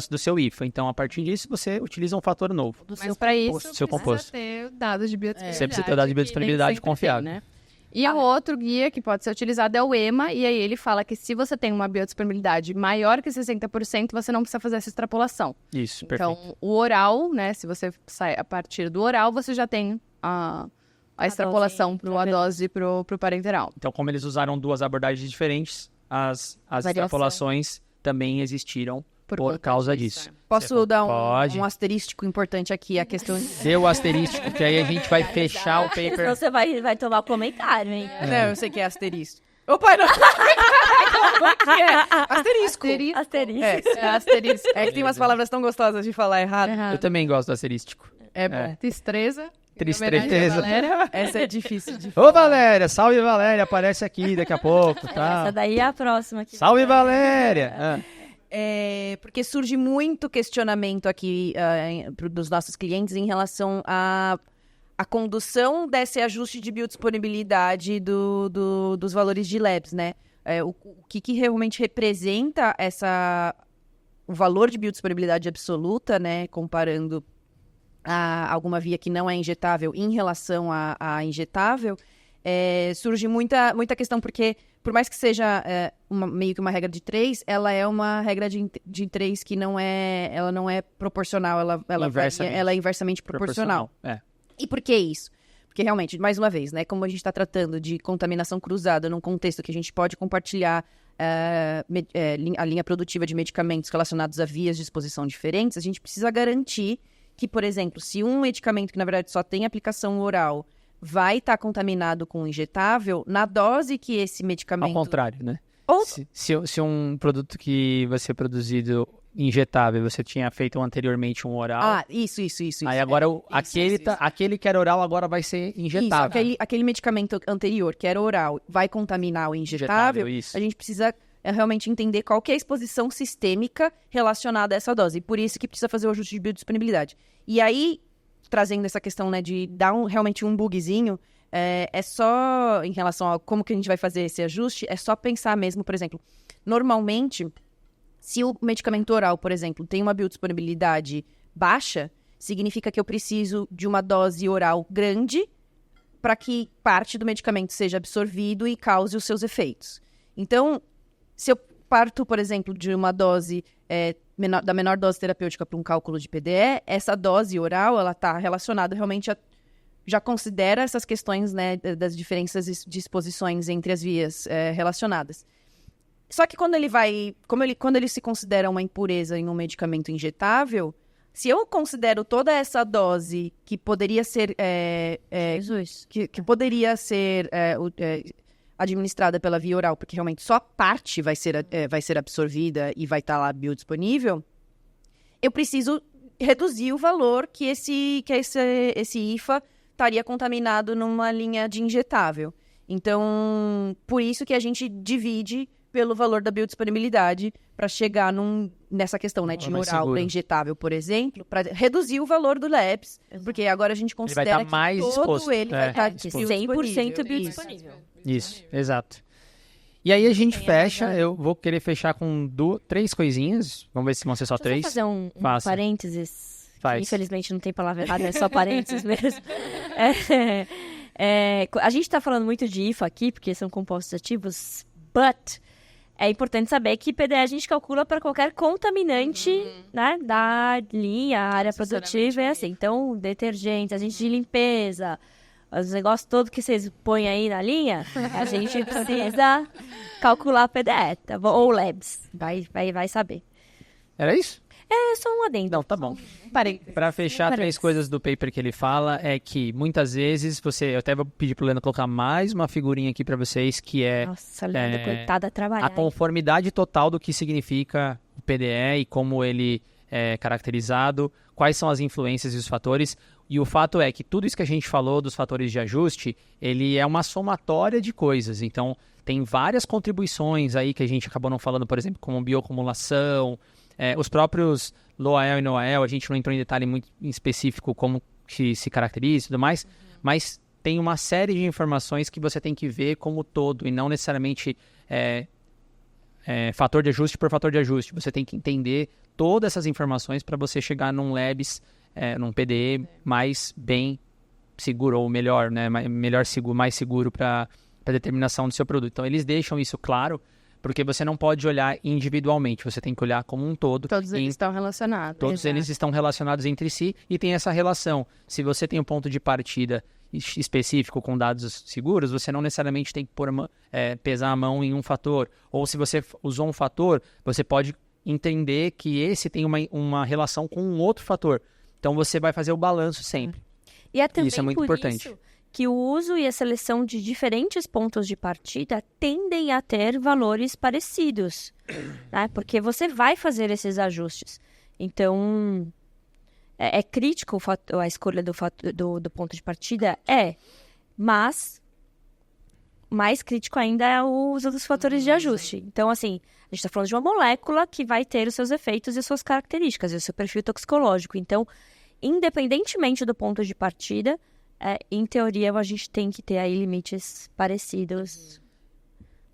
Speaker 1: do seu IFA. Então, a partir disso, você utiliza um fator novo.
Speaker 6: Mas para isso,
Speaker 1: seu
Speaker 6: precisa
Speaker 1: composto.
Speaker 6: ter dados de biodisponibilidade.
Speaker 1: Você precisa ter dados de biodisponibilidade confiável.
Speaker 6: Né? E o outro guia que pode ser utilizado é o EMA, e aí ele fala que se você tem uma biodisponibilidade maior que 60%, você não precisa fazer essa extrapolação.
Speaker 1: Isso, perfeito.
Speaker 6: Então, o oral, né, se você sai a partir do oral, você já tem a extrapolação para a dose para o parenteral.
Speaker 1: Então, como eles usaram duas abordagens diferentes, as
Speaker 2: Variação.
Speaker 1: extrapolações também existiram por
Speaker 6: conta
Speaker 1: causa
Speaker 6: disso,
Speaker 1: disso.
Speaker 5: Posso dar
Speaker 1: Pode.
Speaker 5: um asterístico importante aqui, a questão...
Speaker 1: Dê o asterístico, que aí a gente vai fechar o
Speaker 2: Senão
Speaker 1: paper.
Speaker 2: você vai tomar comentário, hein?
Speaker 5: Não, eu sei que é asterístico. Opa, não! Como que é? Asterisco.
Speaker 2: Asterisco.
Speaker 6: Asterisco.
Speaker 5: É que tem umas palavras tão gostosas de falar errado.
Speaker 1: Eu também gosto do asterístico.
Speaker 5: É bom.
Speaker 6: Destreza.
Speaker 1: Tristeza.
Speaker 5: Essa é difícil de
Speaker 1: Ô, Valéria, salve Valéria, aparece aqui daqui a pouco, tá?
Speaker 2: Essa daí é a próxima. Aqui.
Speaker 1: Salve Valéria! Ah.
Speaker 5: Porque surge muito questionamento aqui dos nossos clientes em relação à condução desse ajuste de biodisponibilidade dos valores de labs, né? O que realmente representa o valor de biodisponibilidade absoluta, né? Comparando a alguma via que não é injetável em relação à injetável, surge muita questão, porque por mais que seja meio que uma regra de 3, ela é uma regra de 3 que ela não é proporcional, ela é inversamente proporcional.
Speaker 1: É.
Speaker 5: E por que isso? Porque realmente, mais uma vez, né, como a gente está tratando de contaminação cruzada num contexto que a gente pode compartilhar a linha produtiva de medicamentos relacionados a vias de exposição diferentes, a gente precisa garantir que, por exemplo, se um medicamento que na verdade só tem aplicação oral vai estar contaminado com injetável, na dose que esse medicamento...
Speaker 1: Ao contrário, né?
Speaker 5: Ou...
Speaker 1: Se um produto que você produzido injetável, você tinha feito anteriormente um oral...
Speaker 5: Ah, isso.
Speaker 1: Aí agora aquele que era oral agora vai ser injetável.
Speaker 5: Isso, aquele medicamento anterior que era oral vai contaminar o injetável,
Speaker 1: isso.
Speaker 5: A gente precisa realmente entender qual que é a exposição sistêmica relacionada a essa dose. E por isso que precisa fazer o ajuste de biodisponibilidade. E aí, trazendo essa questão, né, de dar realmente um bugzinho, é só, em relação a como que a gente vai fazer esse ajuste, é só pensar mesmo, por exemplo, normalmente, se o medicamento oral, por exemplo, tem uma biodisponibilidade baixa, significa que eu preciso de uma dose oral grande para que parte do medicamento seja absorvido e cause os seus efeitos. Então, se eu parto, por exemplo, de uma dose da menor dose terapêutica para um cálculo de PDE, essa dose oral, ela está relacionada realmente já considera essas questões, né, das diferenças de exposições entre as vias relacionadas. Só que quando ele se considera uma impureza em um medicamento injetável, se eu considero toda essa dose que poderia ser que poderia ser administrada pela via oral, porque realmente só parte vai ser absorvida e vai estar lá biodisponível, eu preciso reduzir o valor que esse IFA estaria contaminado numa linha de injetável. Então, por isso que a gente divide pelo valor da biodisponibilidade para chegar nessa questão, né, de oral para injetável, por exemplo, para reduzir o valor do LABS, porque agora a gente considera que
Speaker 1: mais
Speaker 5: todo
Speaker 1: exposto.
Speaker 5: ele vai estar
Speaker 2: 100% biodisponível.
Speaker 1: Isso, exato. E aí a gente fecha, eu vou querer fechar com 3 coisinhas, vamos ver se vão ser só 3.
Speaker 2: Deixa eu fazer um
Speaker 1: Faça.
Speaker 2: parênteses.
Speaker 1: Faz.
Speaker 2: Infelizmente não tem palavra errada, é só parênteses mesmo. A gente tá falando muito de IFA aqui, porque são compostos ativos, but é importante saber que PDE a gente calcula para qualquer contaminante, né, da linha, área produtiva e assim. Então, detergentes, agentes de limpeza, os negócios todos que vocês põem aí na linha, a gente precisa calcular PDE, tá bom? Ou LABS, vai saber.
Speaker 1: Era isso?
Speaker 2: É só um adendo.
Speaker 1: Não, tá bom.
Speaker 2: Parei.
Speaker 1: Para fechar, 3 coisas do paper que ele fala é que muitas vezes eu até vou pedir pro Leandro colocar mais uma figurinha aqui para vocês, que é
Speaker 2: Nossa, Leandro, coitada, trabalhar.
Speaker 1: a conformidade total do que significa o PDE e como ele é caracterizado, quais são as influências e os fatores. E o fato é que tudo isso que a gente falou dos fatores de ajuste, ele é uma somatória de coisas. Então, tem várias contribuições aí que a gente acabou não falando, por exemplo, como bioacumulação, os próprios low-AL e no-AL, a gente não entrou em detalhe muito específico como que se caracteriza e tudo mais, mas tem uma série de informações que você tem que ver como todo e não necessariamente fator de ajuste por fator de ajuste. Você tem que entender todas essas informações para você chegar num LABS, num PDE mais bem seguro, ou melhor, né? Mais seguro para a determinação do seu produto. Então, eles deixam isso claro, porque você não pode olhar individualmente, você tem que olhar como um todo.
Speaker 6: Todos eles estão relacionados.
Speaker 1: Todos eles estão relacionados entre si e tem essa relação. Se você tem um ponto de partida específico com dados seguros, você não necessariamente tem que pesar a mão em um fator. Ou se você usou um fator, você pode entender que esse tem uma relação com um outro fator. Então, você vai fazer o balanço sempre.
Speaker 2: E é também
Speaker 1: Isso é muito
Speaker 2: por
Speaker 1: importante.
Speaker 2: isso que o uso e a seleção de diferentes pontos de partida tendem a ter valores parecidos, né? Porque você vai fazer esses ajustes. Então, é crítico a escolha do ponto de partida? Mas mais crítico ainda é o uso dos fatores de ajuste. Então, assim, a gente está falando de uma molécula que vai ter os seus efeitos e as suas características, e o seu perfil toxicológico. Então, independentemente do ponto de partida, em teoria, a gente tem que ter aí limites parecidos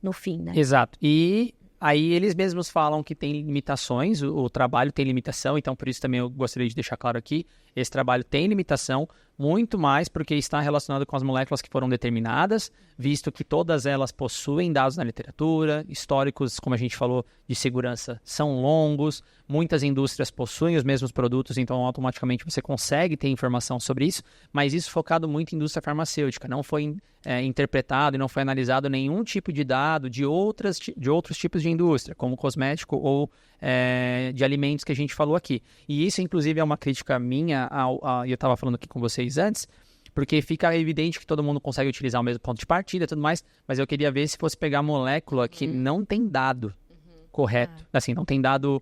Speaker 2: no fim, né?
Speaker 1: Exato. E aí eles mesmos falam que tem limitações, o trabalho tem limitação, então por isso também eu gostaria de deixar claro aqui, esse trabalho tem limitação, muito mais porque está relacionado com as moléculas que foram determinadas, visto que todas elas possuem dados na literatura, históricos, como a gente falou, de segurança são longos, muitas indústrias possuem os mesmos produtos, então automaticamente você consegue ter informação sobre isso, mas isso focado muito em indústria farmacêutica, não foi interpretado e não foi analisado nenhum tipo de dado de outros tipos de indústria, como cosmético ou de alimentos que a gente falou aqui. E isso, inclusive, é uma crítica minha, eu estava falando aqui com vocês antes, porque fica evidente que todo mundo consegue utilizar o mesmo ponto de partida e tudo mais, mas eu queria ver se fosse pegar molécula que não tem dado correto, assim, não tem dado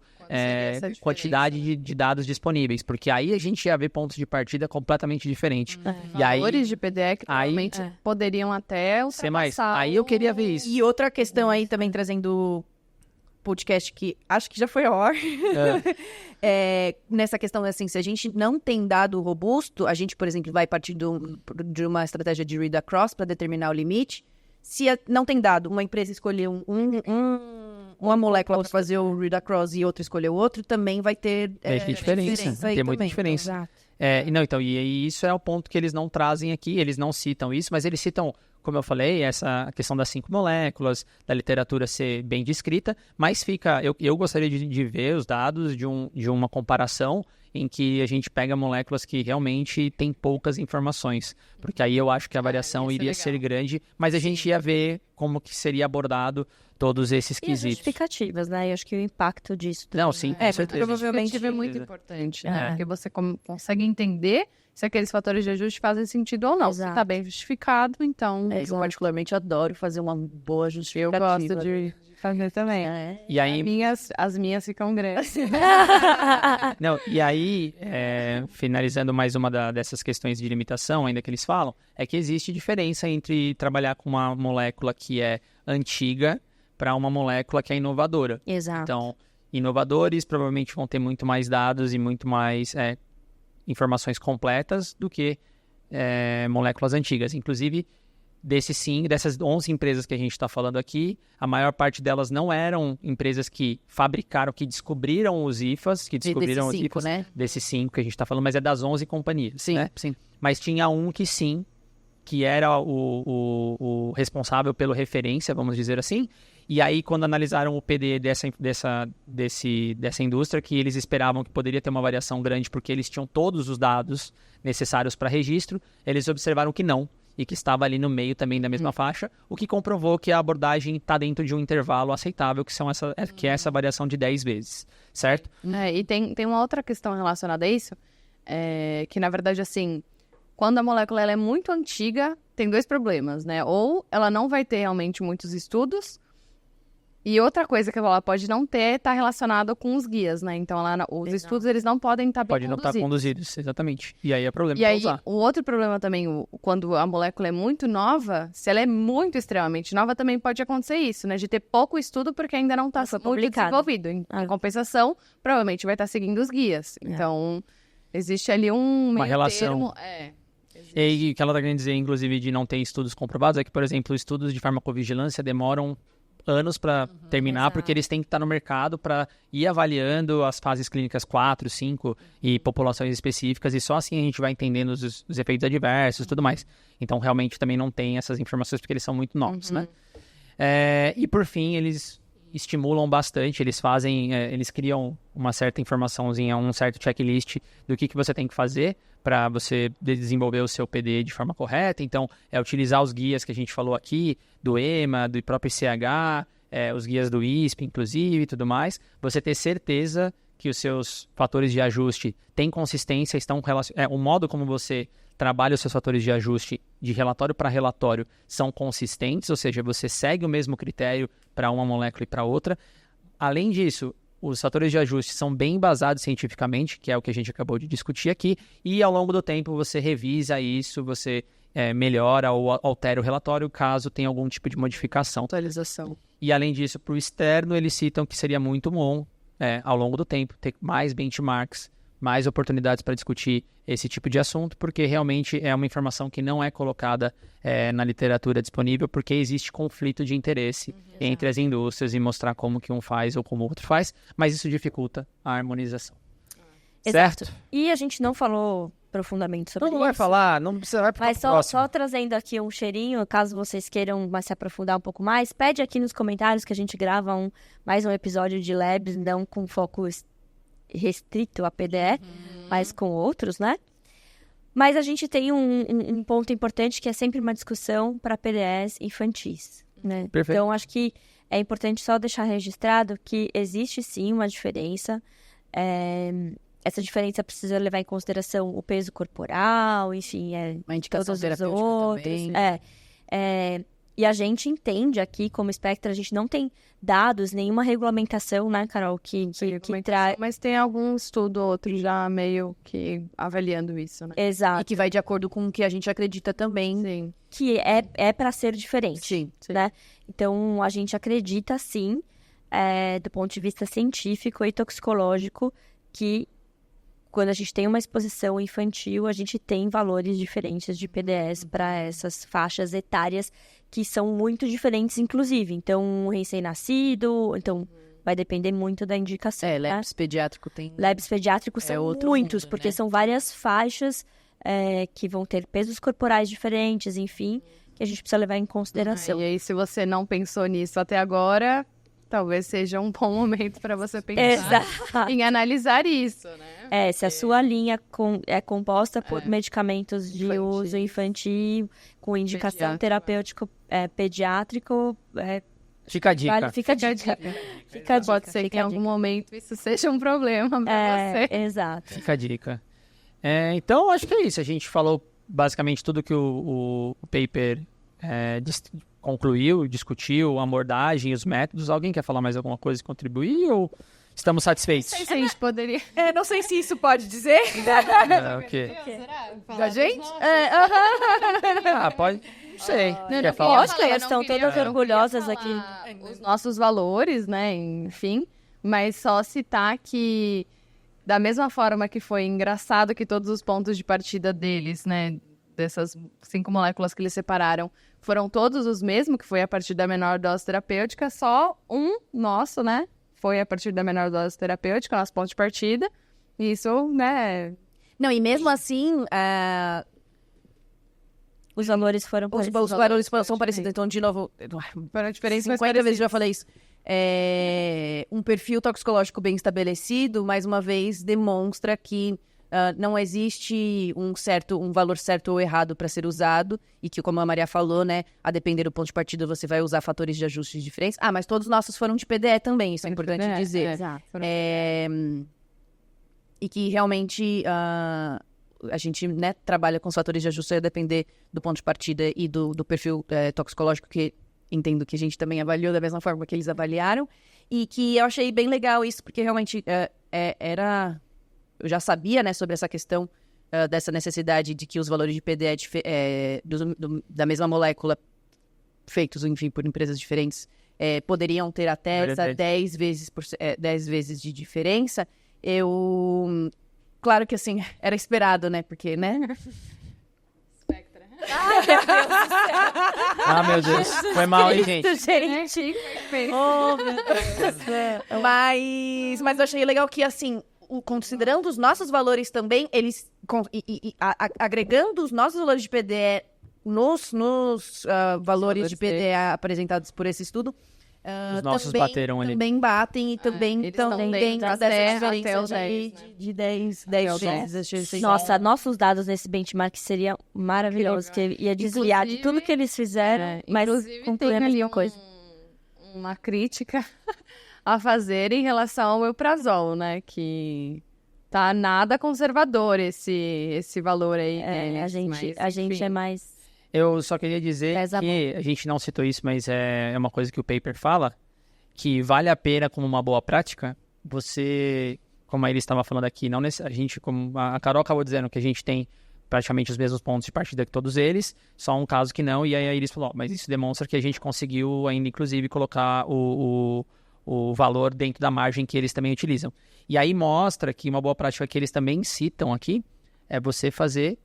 Speaker 1: quantidade de dados disponíveis, porque aí a gente ia ver pontos de partida completamente diferentes. E aí,
Speaker 6: Valores de PDE que realmente poderiam até
Speaker 1: ser mais.
Speaker 6: ultrapassar
Speaker 1: Aí eu queria ver isso.
Speaker 5: E outra questão aí também trazendo podcast que acho que já foi ao ar. Nessa questão, assim, se a gente não tem dado robusto, a gente, por exemplo, vai partir de uma estratégia de read across para determinar o limite. Se não tem dado, uma empresa escolher uma molécula para fazer o read across e outra escolher o outro, também vai ter
Speaker 1: diferença.
Speaker 5: aí
Speaker 1: Tem muita
Speaker 5: também.
Speaker 1: diferença.
Speaker 2: Exato.
Speaker 1: E isso é o ponto que eles não trazem aqui, eles não citam isso, mas eles citam, como eu falei, essa questão das 5 moléculas, da literatura ser bem descrita, mas eu gostaria de ver os dados de uma comparação em que a gente pega moléculas que realmente têm poucas informações, porque aí eu acho que a variação iria ser grande, mas a gente ia ver como que seria abordado todos esses
Speaker 2: E as
Speaker 1: quesitos.
Speaker 2: justificativas, né? Eu acho que o impacto disso
Speaker 1: Não, sim, com certeza.
Speaker 6: Provavelmente é muito importante, né? Porque você consegue entender se aqueles fatores de ajuste fazem sentido ou não. Se
Speaker 2: Exato.
Speaker 6: está bem justificado, então...
Speaker 5: Eu particularmente adoro fazer uma boa
Speaker 6: Eu
Speaker 5: justificativa.
Speaker 6: gosto de fazer também.
Speaker 1: E aí,
Speaker 6: As minhas ficam grandes.
Speaker 1: não, e aí, finalizando mais uma dessas questões de limitação, ainda que eles falam, é que existe diferença entre trabalhar com uma molécula que é antiga para uma molécula que é inovadora.
Speaker 2: Exato.
Speaker 1: Então, inovadores provavelmente vão ter muito mais dados e muito mais informações completas do que moléculas antigas. Inclusive, dessas 11 empresas que a gente está falando aqui, a maior parte delas não eram empresas que fabricaram, que descobriram os IFAs,
Speaker 5: desses 5, né?
Speaker 1: desses 5 que a gente está falando, mas é das 11 companhias.
Speaker 5: Sim,
Speaker 1: né?
Speaker 5: sim.
Speaker 1: Mas tinha um que sim, que era o responsável pela referência, vamos dizer assim. E aí, quando analisaram o PD dessa indústria, que eles esperavam que poderia ter uma variação grande, porque eles tinham todos os dados necessários para registro, eles observaram que não, e que estava ali no meio também da mesma faixa, o que comprovou que a abordagem está dentro de um intervalo aceitável, que é essa variação de 10 vezes, certo?
Speaker 6: E tem uma outra questão relacionada a isso, que na verdade, assim, quando a molécula ela é muito antiga, tem 2 problemas, né? Ou ela não vai ter realmente muitos estudos, e outra coisa que ela pode não ter está relacionada com os guias, né? Então, os estudos eles não podem estar bem
Speaker 1: Pode não estar conduzidos, exatamente. E aí é problema
Speaker 6: E
Speaker 1: para
Speaker 6: aí,
Speaker 1: usar.
Speaker 6: o outro problema também, quando a molécula é muito nova, se ela é muito extremamente nova, também pode acontecer isso, né? De ter pouco estudo porque ainda não está muito
Speaker 2: publicado.
Speaker 6: desenvolvido. Em compensação, provavelmente vai estar seguindo os guias. Então, existe ali um meio
Speaker 1: relação.
Speaker 6: termo.
Speaker 1: E o que ela está querendo dizer, inclusive, de não ter estudos comprovados, é que, por exemplo, estudos de farmacovigilância demoram anos para terminar,
Speaker 2: exato.
Speaker 1: porque eles têm que estar no mercado para ir avaliando as fases clínicas 4, 5 e populações específicas, e só assim a gente vai entendendo os efeitos adversos e tudo mais. Então, realmente, também não tem essas informações, porque eles são muito novos, né? E, por fim, eles estimulam bastante, eles criam uma certa informaçãozinha, um certo checklist do que você tem que fazer para você desenvolver o seu PD de forma correta. Então, utilizar os guias que a gente falou aqui, do EMA, do próprio ICH, os guias do ISP, inclusive, e tudo mais. Você ter certeza que os seus fatores de ajuste têm consistência, estão o modo como você trabalha os seus fatores de ajuste de relatório para relatório são consistentes, ou seja, você segue o mesmo critério para uma molécula e para outra. Além disso, os fatores de ajuste são bem embasados cientificamente, que é o que a gente acabou de discutir aqui, e ao longo do tempo você revisa isso, você melhora ou altera o relatório caso tenha algum tipo de modificação.
Speaker 6: Atualização.
Speaker 1: E além disso, para o externo, eles citam que seria muito bom, ao longo do tempo, ter mais benchmarks, mais oportunidades para discutir esse tipo de assunto, porque realmente é uma informação que não é colocada na literatura disponível, porque existe conflito de interesse entre as indústrias e mostrar como que um faz ou como o outro faz, mas isso dificulta a harmonização.
Speaker 2: Exato.
Speaker 1: Certo?
Speaker 2: E a gente não falou profundamente sobre
Speaker 1: Não
Speaker 2: isso.
Speaker 1: vai falar, não precisa, vai para
Speaker 2: Mas
Speaker 1: o próximo.
Speaker 2: só trazendo aqui um cheirinho, caso vocês queiram se aprofundar um pouco mais, pede aqui nos comentários que a gente grava mais um episódio de Labs, não com foco restrito a PDE, mas com outros, né? Mas a gente tem um ponto importante que é sempre uma discussão para PDEs infantis, né?
Speaker 1: Perfeito.
Speaker 2: Então, acho que é importante só deixar registrado que existe sim uma diferença. Essa diferença precisa levar em consideração o peso corporal, enfim,
Speaker 5: Uma indicação
Speaker 2: todos os
Speaker 5: terapêutica
Speaker 2: outros.
Speaker 5: também.
Speaker 2: E a gente entende aqui, como Spectra, a gente não tem dados, nenhuma regulamentação, né, Carol, que traz...
Speaker 6: Mas tem algum estudo ou outro já meio que avaliando isso, né?
Speaker 5: E
Speaker 2: Exato.
Speaker 5: que vai de acordo com o que a gente acredita também.
Speaker 6: Sim.
Speaker 2: Que é para ser diferente,
Speaker 5: Sim.
Speaker 2: né? Então, a gente acredita, sim, do ponto de vista científico e toxicológico, que quando a gente tem uma exposição infantil, a gente tem valores diferentes de PDEs para essas faixas etárias que são muito diferentes, inclusive. Então, um recém-nascido, então vai depender muito da indicação. né?
Speaker 5: Labs pediátrico tem...
Speaker 2: Labs pediátricos são
Speaker 5: outro
Speaker 2: muitos,
Speaker 5: mundo,
Speaker 2: porque
Speaker 5: né?
Speaker 2: são várias faixas que vão ter pesos corporais diferentes, enfim, que a gente precisa levar em consideração.
Speaker 6: E aí, se você não pensou nisso até agora, talvez seja um bom momento para você pensar
Speaker 2: Exato.
Speaker 6: em analisar isso, né?
Speaker 2: Se a sua linha é composta por medicamentos de
Speaker 6: Infantil.
Speaker 2: uso infantil, com indicação
Speaker 6: Pediátrico.
Speaker 2: terapêutico pediátrico,
Speaker 1: Fica a dica.
Speaker 2: fica a dica. Fica a dica.
Speaker 6: Pode ser que em algum momento isso seja um problema para você.
Speaker 2: Exato.
Speaker 1: Fica a dica. Então, acho que é isso. A gente falou basicamente tudo que o paper concluiu, discutiu, a abordagem, os métodos. Alguém quer falar mais alguma coisa e contribuir ou estamos satisfeitos?
Speaker 6: Não sei se a gente poderia...
Speaker 5: não sei se isso pode dizer
Speaker 1: O quê?
Speaker 5: da gente.
Speaker 1: Pode. Não sei. Quer
Speaker 6: não,
Speaker 1: falar?
Speaker 2: Lógico, elas estão todas orgulhosas aqui.
Speaker 6: Os nossos valores, né, enfim, mas só citar que da mesma forma que foi engraçado que todos os pontos de partida deles, né, dessas 5 moléculas que eles separaram, foram todos os mesmos, que foi a partir da menor dose terapêutica, só um nosso, né, foi a partir da menor dose terapêutica, nosso ponto de partida, e isso, né...
Speaker 5: Não, e mesmo assim,
Speaker 2: Os valores foram
Speaker 5: os
Speaker 2: parecidos.
Speaker 5: valores são parecidos. Então, de novo,
Speaker 6: Para a diferença,
Speaker 5: 50 vezes já falei isso. Um perfil toxicológico bem estabelecido, mais uma vez, demonstra que não existe um valor certo ou errado para ser usado e que, como a Maria falou, né, a depender do ponto de partida, você vai usar fatores de ajustes diferentes. Mas todos os nossos foram de PDE também, isso é importante dizer.
Speaker 2: Exato.
Speaker 5: E que realmente a gente, né, trabalha com os fatores de ajuste a depender do ponto de partida e do perfil toxicológico, que entendo que a gente também avaliou da mesma forma que eles avaliaram. E que eu achei bem legal isso, porque realmente eu já sabia, né, sobre essa questão dessa necessidade de que os valores de PDE da mesma molécula, feitos, enfim, por empresas diferentes, poderiam ter até essa 10 vezes de diferença. Claro que, assim, era esperado, né? Porque, né?
Speaker 1: Ah, meu Deus. Foi mal, hein, gente?
Speaker 2: Gente, oh, meu Deus do céu.
Speaker 5: Mas eu achei legal que, assim, considerando os nossos valores também, eles agregando os nossos valores de PDE nos valores de PDE apresentados por esse estudo,
Speaker 1: Os nossos
Speaker 5: também,
Speaker 1: bateram ali.
Speaker 5: também batem e também
Speaker 6: eles
Speaker 5: estão
Speaker 6: estão
Speaker 5: dentro
Speaker 6: dentro
Speaker 5: dessa
Speaker 6: até
Speaker 5: diferença
Speaker 6: o 10,
Speaker 5: de 10 vezes.
Speaker 2: Nossa, nossos dados nesse benchmark seriam maravilhosos, que ia desviar de tudo que eles fizeram, mas
Speaker 6: inclusive
Speaker 2: concluir
Speaker 6: tem
Speaker 2: a
Speaker 6: ali
Speaker 2: mesma coisa.
Speaker 6: uma crítica a fazer em relação ao euprazol, né? Que tá nada conservador esse valor aí.
Speaker 2: A gente é mais...
Speaker 1: Eu só queria dizer
Speaker 2: Pesa
Speaker 1: que a gente não citou isso, mas é uma coisa que o paper fala, que vale a pena como uma boa prática, você, como a Iris estava falando aqui, não a gente, como a Carol acabou dizendo, que a gente tem praticamente os mesmos pontos de partida que todos eles, só um caso que não, e aí a Iris falou, mas isso demonstra que a gente conseguiu ainda, inclusive, colocar o valor dentro da margem que eles também utilizam. E aí mostra que uma boa prática que eles também citam aqui é você fazer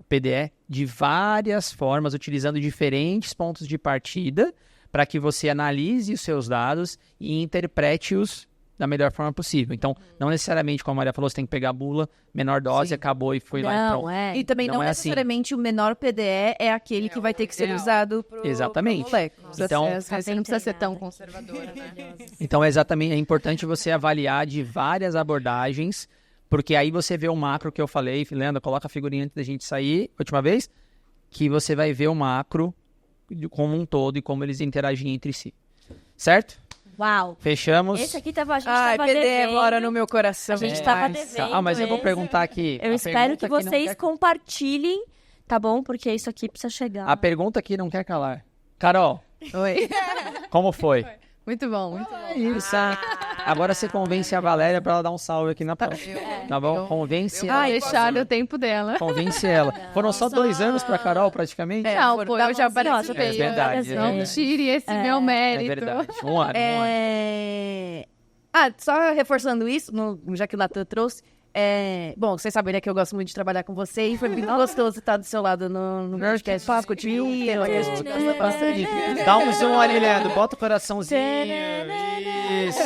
Speaker 1: PDE de várias formas, utilizando diferentes pontos de partida, para que você analise os seus dados e interprete-os da melhor forma possível. Então, não necessariamente, como a Maria falou, você tem que pegar a bula, menor dose, acabou e foi lá e pronto.
Speaker 5: E também não
Speaker 1: Não é assim.
Speaker 5: necessariamente o menor PDE é aquele que vai ter que ser usado pro
Speaker 1: Exatamente.
Speaker 5: molécula.
Speaker 1: Então,
Speaker 6: Você não precisa ser tão conservadora, né?
Speaker 1: Então, é importante você avaliar de várias abordagens, porque aí você vê o macro que eu falei, Leandro, coloca a figurinha antes da gente sair, última vez, que você vai ver o macro como um todo e como eles interagem entre si. Certo?
Speaker 2: Uau!
Speaker 1: Fechamos.
Speaker 2: Esse aqui a gente
Speaker 5: Ai,
Speaker 2: tava
Speaker 5: PDE
Speaker 2: devendo.
Speaker 5: mora no meu coração.
Speaker 2: A gente tava devendo.
Speaker 1: Ah, mas eu vou
Speaker 2: esse.
Speaker 1: perguntar aqui.
Speaker 2: Eu
Speaker 1: A
Speaker 2: espero que
Speaker 1: pergunta não
Speaker 2: vocês
Speaker 1: quer-
Speaker 2: compartilhem, tá bom? Porque isso aqui precisa chegar.
Speaker 1: A pergunta aqui não quer calar. Carol,
Speaker 6: Oi.
Speaker 1: como foi?
Speaker 6: Muito bom, muito bom.
Speaker 1: Isso. Agora você convence a Valéria pra ela dar um salve aqui na próxima. Tá bom? Convence ela.
Speaker 6: Deixar o tempo dela.
Speaker 1: Convence ela. Foram só 2 anos pra Carol, praticamente?
Speaker 6: Não, pô, eu já participei.
Speaker 1: É verdade,
Speaker 6: Não
Speaker 1: é
Speaker 6: tire esse meu
Speaker 1: É
Speaker 6: mérito.
Speaker 1: verdade. Um ano.
Speaker 5: Só reforçando isso, já que o Natan trouxe. Bom, vocês sabem, né, que eu gosto muito de trabalhar com você e foi muito gostoso estar do seu lado no podcast discutindo.
Speaker 1: Dá um zoom ali, Leandro. Bota o coraçãozinho. Isso.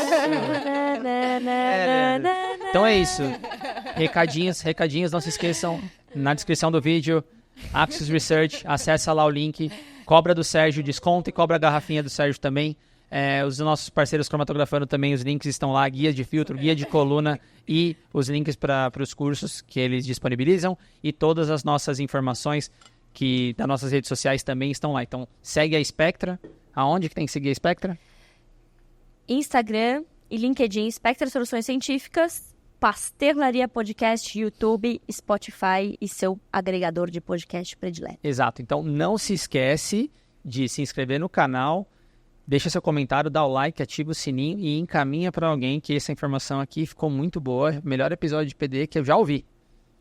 Speaker 1: Então é isso. Recadinhos, não se esqueçam. Na descrição do vídeo, Axis Research, acessa lá o link. Cobra do Sérgio, desconto e cobra a garrafinha do Sérgio também. Os nossos parceiros cromatografando também, os links estão lá, guia de filtro, guia de coluna e os links para os cursos que eles disponibilizam e todas as nossas informações das nossas redes sociais também estão lá. Então segue a Spectra. Aonde que tem que seguir a Spectra?
Speaker 2: Instagram e LinkedIn, Spectra Soluções Científicas, Pastelaria Podcast, YouTube, Spotify e seu agregador de podcast predileto.
Speaker 1: Exato. Então não se esquece de se inscrever no canal, deixa seu comentário, dá o like, ativa o sininho e encaminha para alguém que essa informação aqui ficou muito boa. Melhor episódio de PD que eu já ouvi.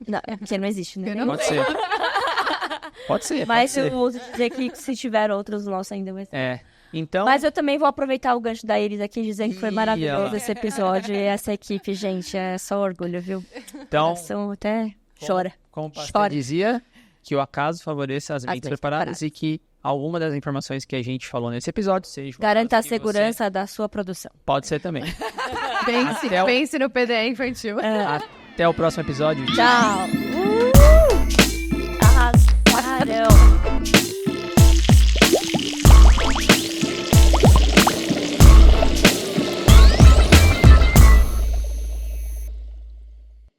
Speaker 2: Não, porque não existe, né?
Speaker 1: Pode ser. Pode ser.
Speaker 2: Mas
Speaker 1: pode ser.
Speaker 2: eu uso dizer que se tiver outros, o nosso ainda vai ser.
Speaker 1: Então,
Speaker 2: Mas eu também vou aproveitar o gancho da Iris aqui, dizendo que foi maravilhoso
Speaker 1: ela.
Speaker 2: esse episódio. E essa equipe, gente, é só orgulho, viu?
Speaker 1: então
Speaker 2: Coração até chora.
Speaker 1: como o pastor dizia, que o acaso favoreça as mentes
Speaker 2: mentes
Speaker 1: preparadas e que alguma das informações que a gente falou nesse episódio seja...
Speaker 2: Garanta a
Speaker 1: que você-
Speaker 2: segurança da sua produção.
Speaker 1: Pode ser também.
Speaker 6: Pense no PDE infantil.
Speaker 1: Até o próximo episódio.
Speaker 2: Tchau! Arrasaram!